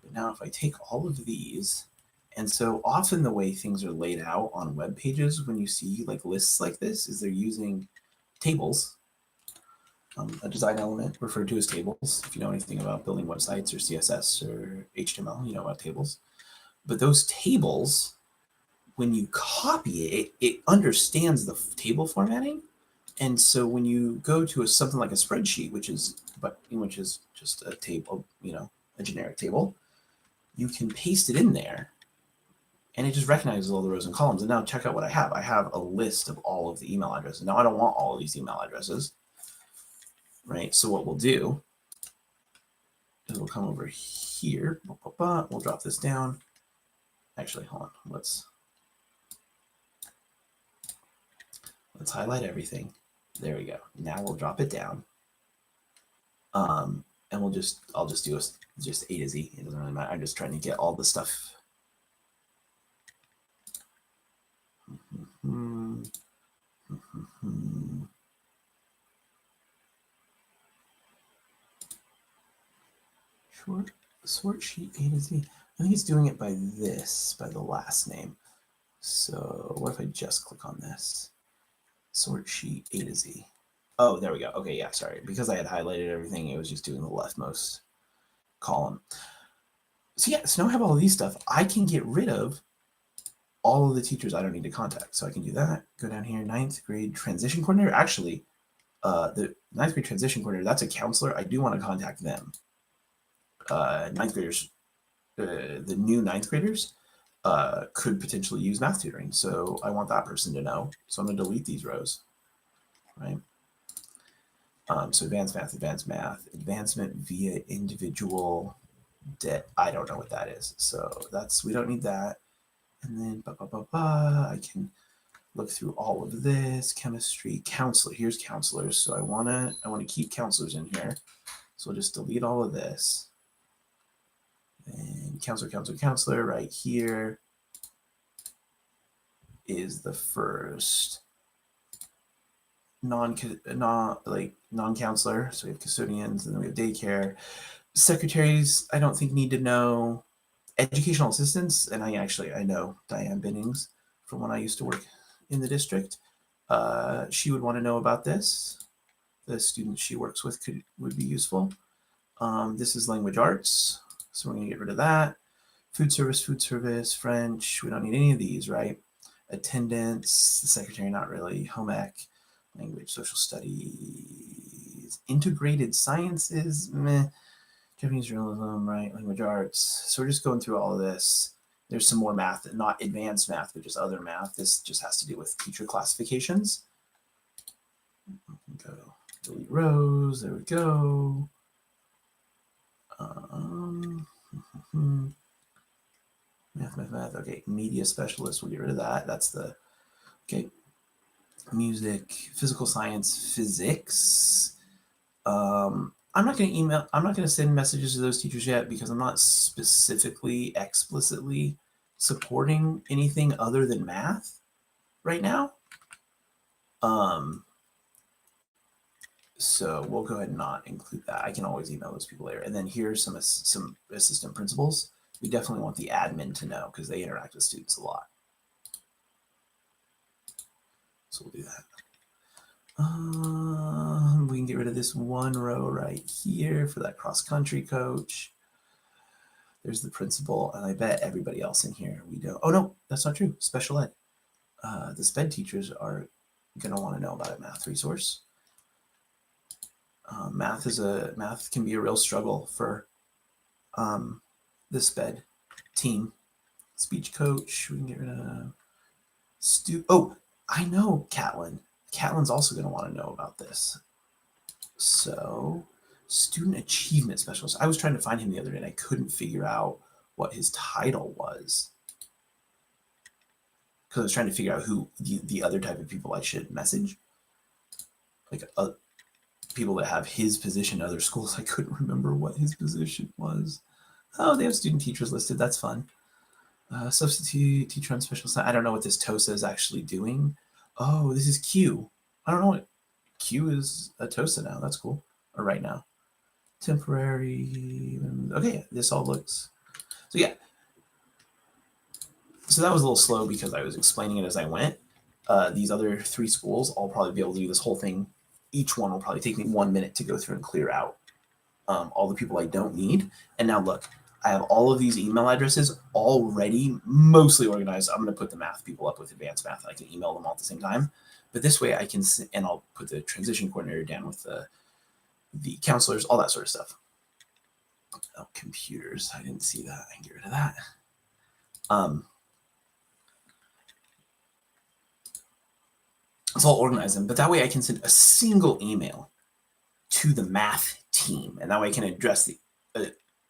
But now if I take all of these, and so often the way things are laid out on web pages when you see like lists like this is they're using tables. A design element referred to as tables. If you know anything about building websites or CSS or HTML, you know about tables. But those tables, when you copy it, it understands the table formatting. And so when you go to something like a spreadsheet, which is just a table, a generic table, you can paste it in there and it just recognizes all the rows and columns. And now check out what I have. I have a list of all of the email addresses. Now I don't want all of these email addresses, right? So what we'll do is we'll come over here. We'll drop this down. Actually, hold on. Let's highlight everything. There we go. Now we'll drop it down. And I'll just do just A to Z. It doesn't really matter. I'm just trying to get all the stuff. Sort sheet A to Z. I think it's doing it by the last name. So what if I just click on this? Sort sheet A to Z. Oh, there we go. Okay, yeah, sorry. Because I had highlighted everything, it was just doing the leftmost column. So yeah, so now I have all of these stuff. I can get rid of all of the teachers I don't need to contact. So I can do that. Go down here, 9th grade transition coordinator. Actually, the 9th grade transition coordinator, that's a counselor. I do want to contact them. 9th graders, the new 9th graders could potentially use math tutoring. So I want that person to know. So I'm going to delete these rows, right? So advanced math, advancement via individual debt. I don't know what that is. So we don't need that. And then I can look through all of this. Chemistry, counselor. Here's counselors. So I want to keep counselors in here. So I'll just delete all of this. And counselor right here is the first non-counselor. So we have custodians, and then we have daycare. Secretaries, I don't think need to know. Educational assistants, and I know Diane Binnings from when I used to work in the district. She would want to know about this. The students she works with would be useful. This is language arts, so we're going to get rid of that. Food service, French. We don't need any of these, right? Attendance, the secretary, not really. Home ec, language, social studies, integrated sciences, meh. Japanese journalism, right? Language arts. So we're just going through all of this. There's some more math, not advanced math, but just other math. This just has to do with teacher classifications. Go delete rows. There we go. Math. Okay, media specialist. We'll get rid of that. That's the okay. Music, physical science, physics. I'm not going to email. I'm not going to send messages to those teachers yet because I'm not specifically, explicitly supporting anything other than math right now. So we'll go ahead and not include that. I can always email those people later. And then here's some assistant principals. We definitely want the admin to know because they interact with students a lot. So we'll do that. We can get rid of this one row right here for that cross-country coach. There's the principal, and I bet everybody else in here we don't. Oh, no, that's not true. Special ed. The SPED teachers are going to want to know about a math resource. Math can be a real struggle for the SPED team. Speech coach, we can get rid of oh, I know Catlin. Catlin's also going to want to know about this. So, student achievement specialist. I was trying to find him the other day and I couldn't figure out what his title was. Because I was trying to figure out who the other type of people I should message. Like people that have his position in other schools. I couldn't remember what his position was. Oh, they have student teachers listed. That's fun. Substitute teacher on special side. I don't know what this TOSA is actually doing. Oh, this is Q. I don't know what Q is. A TOSA now. That's cool. Or right now. Temporary. Okay, this all looks. So yeah. So that was a little slow because I was explaining it as I went. These other 3 schools, I'll probably be able to do this whole thing. Each one will probably take me 1 minute to go through and clear out all the people I don't need. And now look, I have all of these email addresses already mostly organized. I'm going to put the math people up with advanced math. I can email them all at the same time. But this way I can, and I'll put the transition coordinator down with the counselors, all that sort of stuff. Oh, computers. I didn't see that. I can get rid of that. So I'll organize them. But that way I can send a single email to the math team. And that way I can address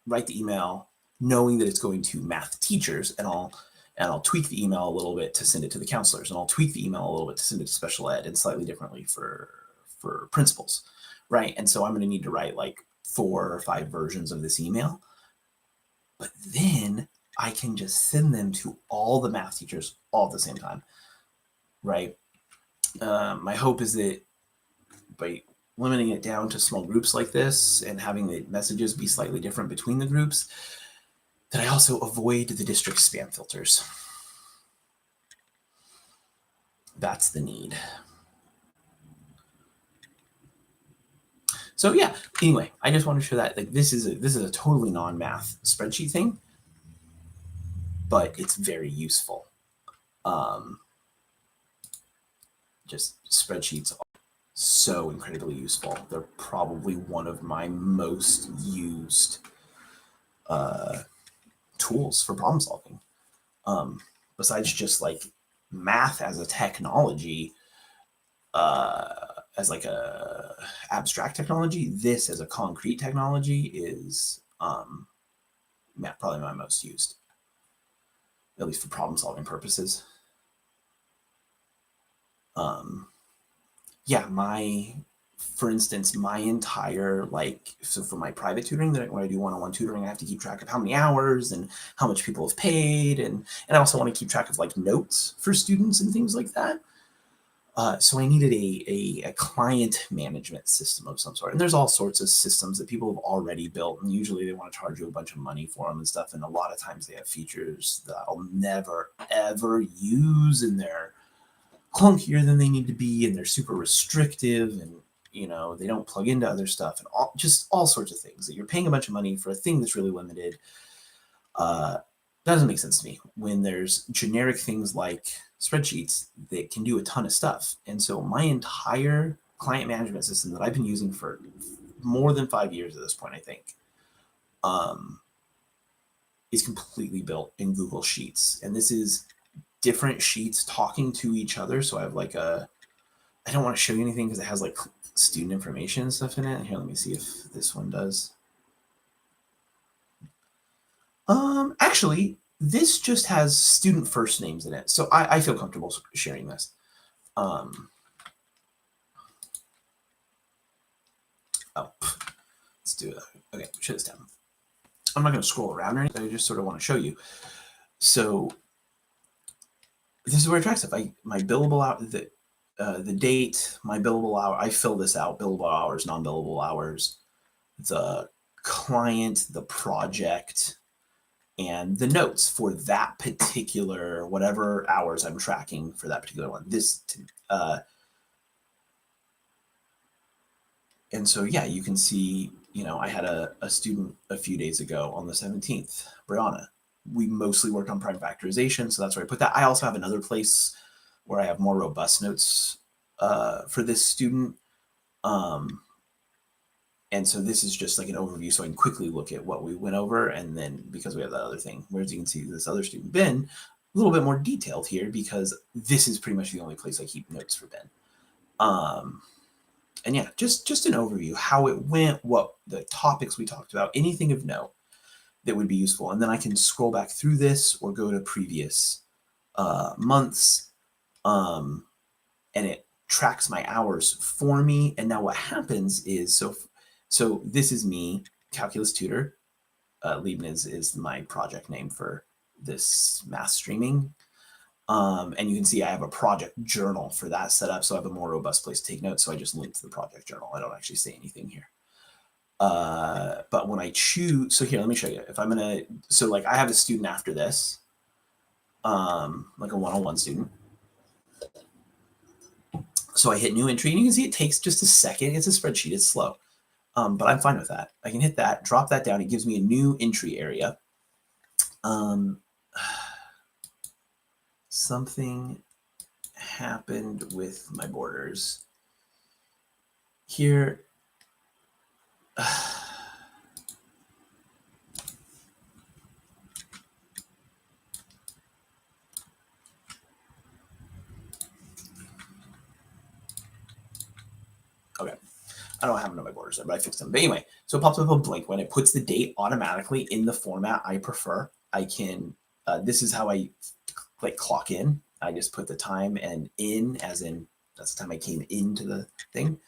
write the email knowing that it's going to math teachers, and I'll tweak the email a little bit to send it to the counselors, and I'll tweak the email a little bit to send it to special ed, and slightly differently for principals, right? And so I'm going to need to write like 4 or 5 versions of this email, but then I can just send them to all the math teachers all at the same time, right? My hope is that by limiting it down to small groups like this and having the messages be slightly different between the groups, that I also avoid the district spam filters. That's the need. So yeah, anyway, I just want to show that like this is a totally non-math spreadsheet thing, but it's very useful. Just spreadsheets are so incredibly useful. They're probably one of my most used tools for problem solving. Besides just like math as a technology, as like a abstract technology, this as a concrete technology is probably my most used, at least for problem solving purposes. Yeah, for instance, my entire so for my private tutoring, that when I do one-on-one tutoring, I have to keep track of how many hours and how much people have paid, and I also want to keep track of like notes for students and things like that. So I needed a client management system of some sort. And there's all sorts of systems that people have already built, and usually they want to charge you a bunch of money for them and stuff. And a lot of times they have features that I'll never ever use, and they're clunkier than they need to be, and they're super restrictive, and they don't plug into other stuff, and just all sorts of things that you're paying a bunch of money for a thing that's really limited. Doesn't make sense to me when there's generic things like spreadsheets that can do a ton of stuff. And so my entire client management system that I've been using for more than 5 years at this point, I think, is completely built in Google Sheets. And this is different sheets talking to each other. So I have like I don't want to show you anything because it has like student information and stuff in it. Here, let me see if this one does. Actually, this just has student first names in it, so I feel comfortable sharing this. Let's do it. Okay, shut this down. I'm not going to scroll around or anything. I just sort of want to show you. So this is where I track stuff. My billable out the date, my billable hour. I fill this out: billable hours, non-billable hours, the client, the project, and the notes for that particular whatever hours I'm tracking for that particular one. And so, yeah, you can see, I had a student a few days ago on the 17th, Brianna. We mostly worked on prime factorization, so that's where I put that. I also have another place where I have more robust notes for this student. And so this is just like an overview, so I can quickly look at what we went over. And then because we have that other thing, whereas you can see this other student, Ben, a little bit more detailed here because this is pretty much the only place I keep notes for Ben. And yeah, just an overview, how it went, what the topics we talked about, anything of note that would be useful. And then I can scroll back through this or go to previous months, and it tracks my hours for me. And now what happens is, so this is me, Calculus Tutor. Leibniz is my project name for this math streaming. And you can see I have a project journal for that set up. So I have a more robust place to take notes. So I just link to the project journal. I don't actually say anything here. But when I choose, so here, let me show you. If I'm going to, so like I have a student after this, like a one-on-one student. So I hit new entry, and you can see it takes just a second. It's a spreadsheet. It's slow. But I'm fine with that. I can hit that, drop that down. It gives me a new entry area. Something happened with my borders here. Okay. I don't have none of my borders there, but I fixed them. But anyway, so it pops up a blank when it puts the date automatically in the format I prefer. I can, this is how I like clock in. I just put the time and in as in that's the time I came into the thing.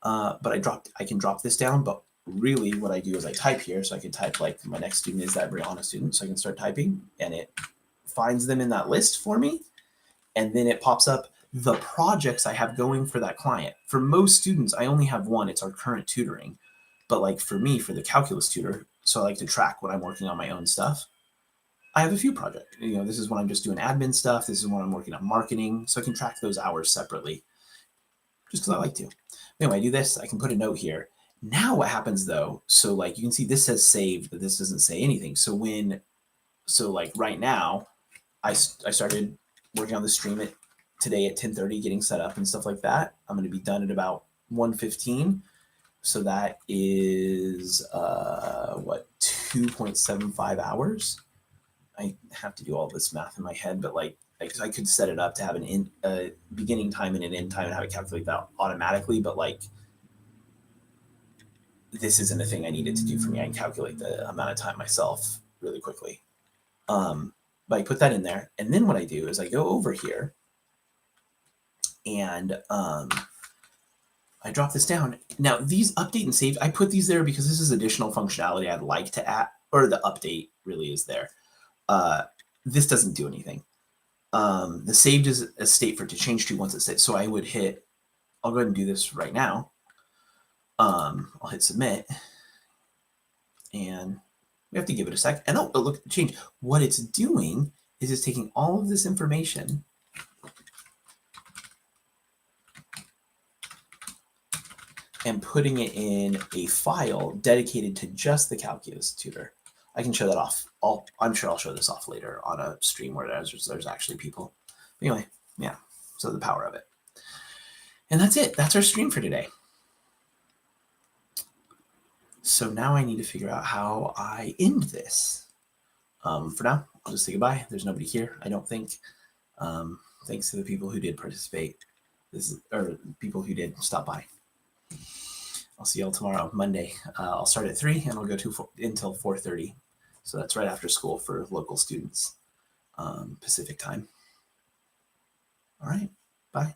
But I can drop this down, but really what I do is I type here. So I can type like my next student is that Brianna student. So I can start typing and it finds them in that list for me. And then it pops up the projects I have going for that client. For most students, I only have one. It's our current tutoring. But like for me, for the calculus tutor, so I like to track when I'm working on my own stuff. I have a few projects. This is when I'm just doing admin stuff. This is when I'm working on marketing. So I can track those hours separately just because I like to. Anyway, I do this. I can put a note here. Now what happens though, so like you can see this says saved, but this doesn't say anything. So like right now, I started working on the stream today at 10:30, getting set up and stuff like that. I'm going to be done at about 1:15. So that is 2.75 hours. I have to do all this math in my head, but like I could set it up to have a beginning time and an end time and have it calculate that automatically. But like this isn't a thing I needed to do for me. I can calculate the amount of time myself really quickly. But I put that in there, and then what I do is I go over here and I drop this down. Now these update and save, I put these there because this is additional functionality I'd like to add, or the update really is there. This doesn't do anything. the saved is a state for it to change to once it's saved. So I would hit, I'll go ahead and do this right now. I'll hit submit, and we have to give it a sec. And oh, look, change. What it's doing is it's taking all of this information and putting it in a file dedicated to just the calculus tutor. I can show that off. I'm sure I'll show this off later on a stream where there's actually people. But anyway, yeah, so the power of it. And that's it. That's our stream for today. So now I need to figure out how I end this. For now, I'll just say goodbye. There's nobody here, I don't think. Thanks to the people who did participate. Or people who did stop by. I'll see y'all tomorrow, Monday. I'll start at 3 and I'll go until 4:30. So that's right after school for local students, Pacific time. All right, bye.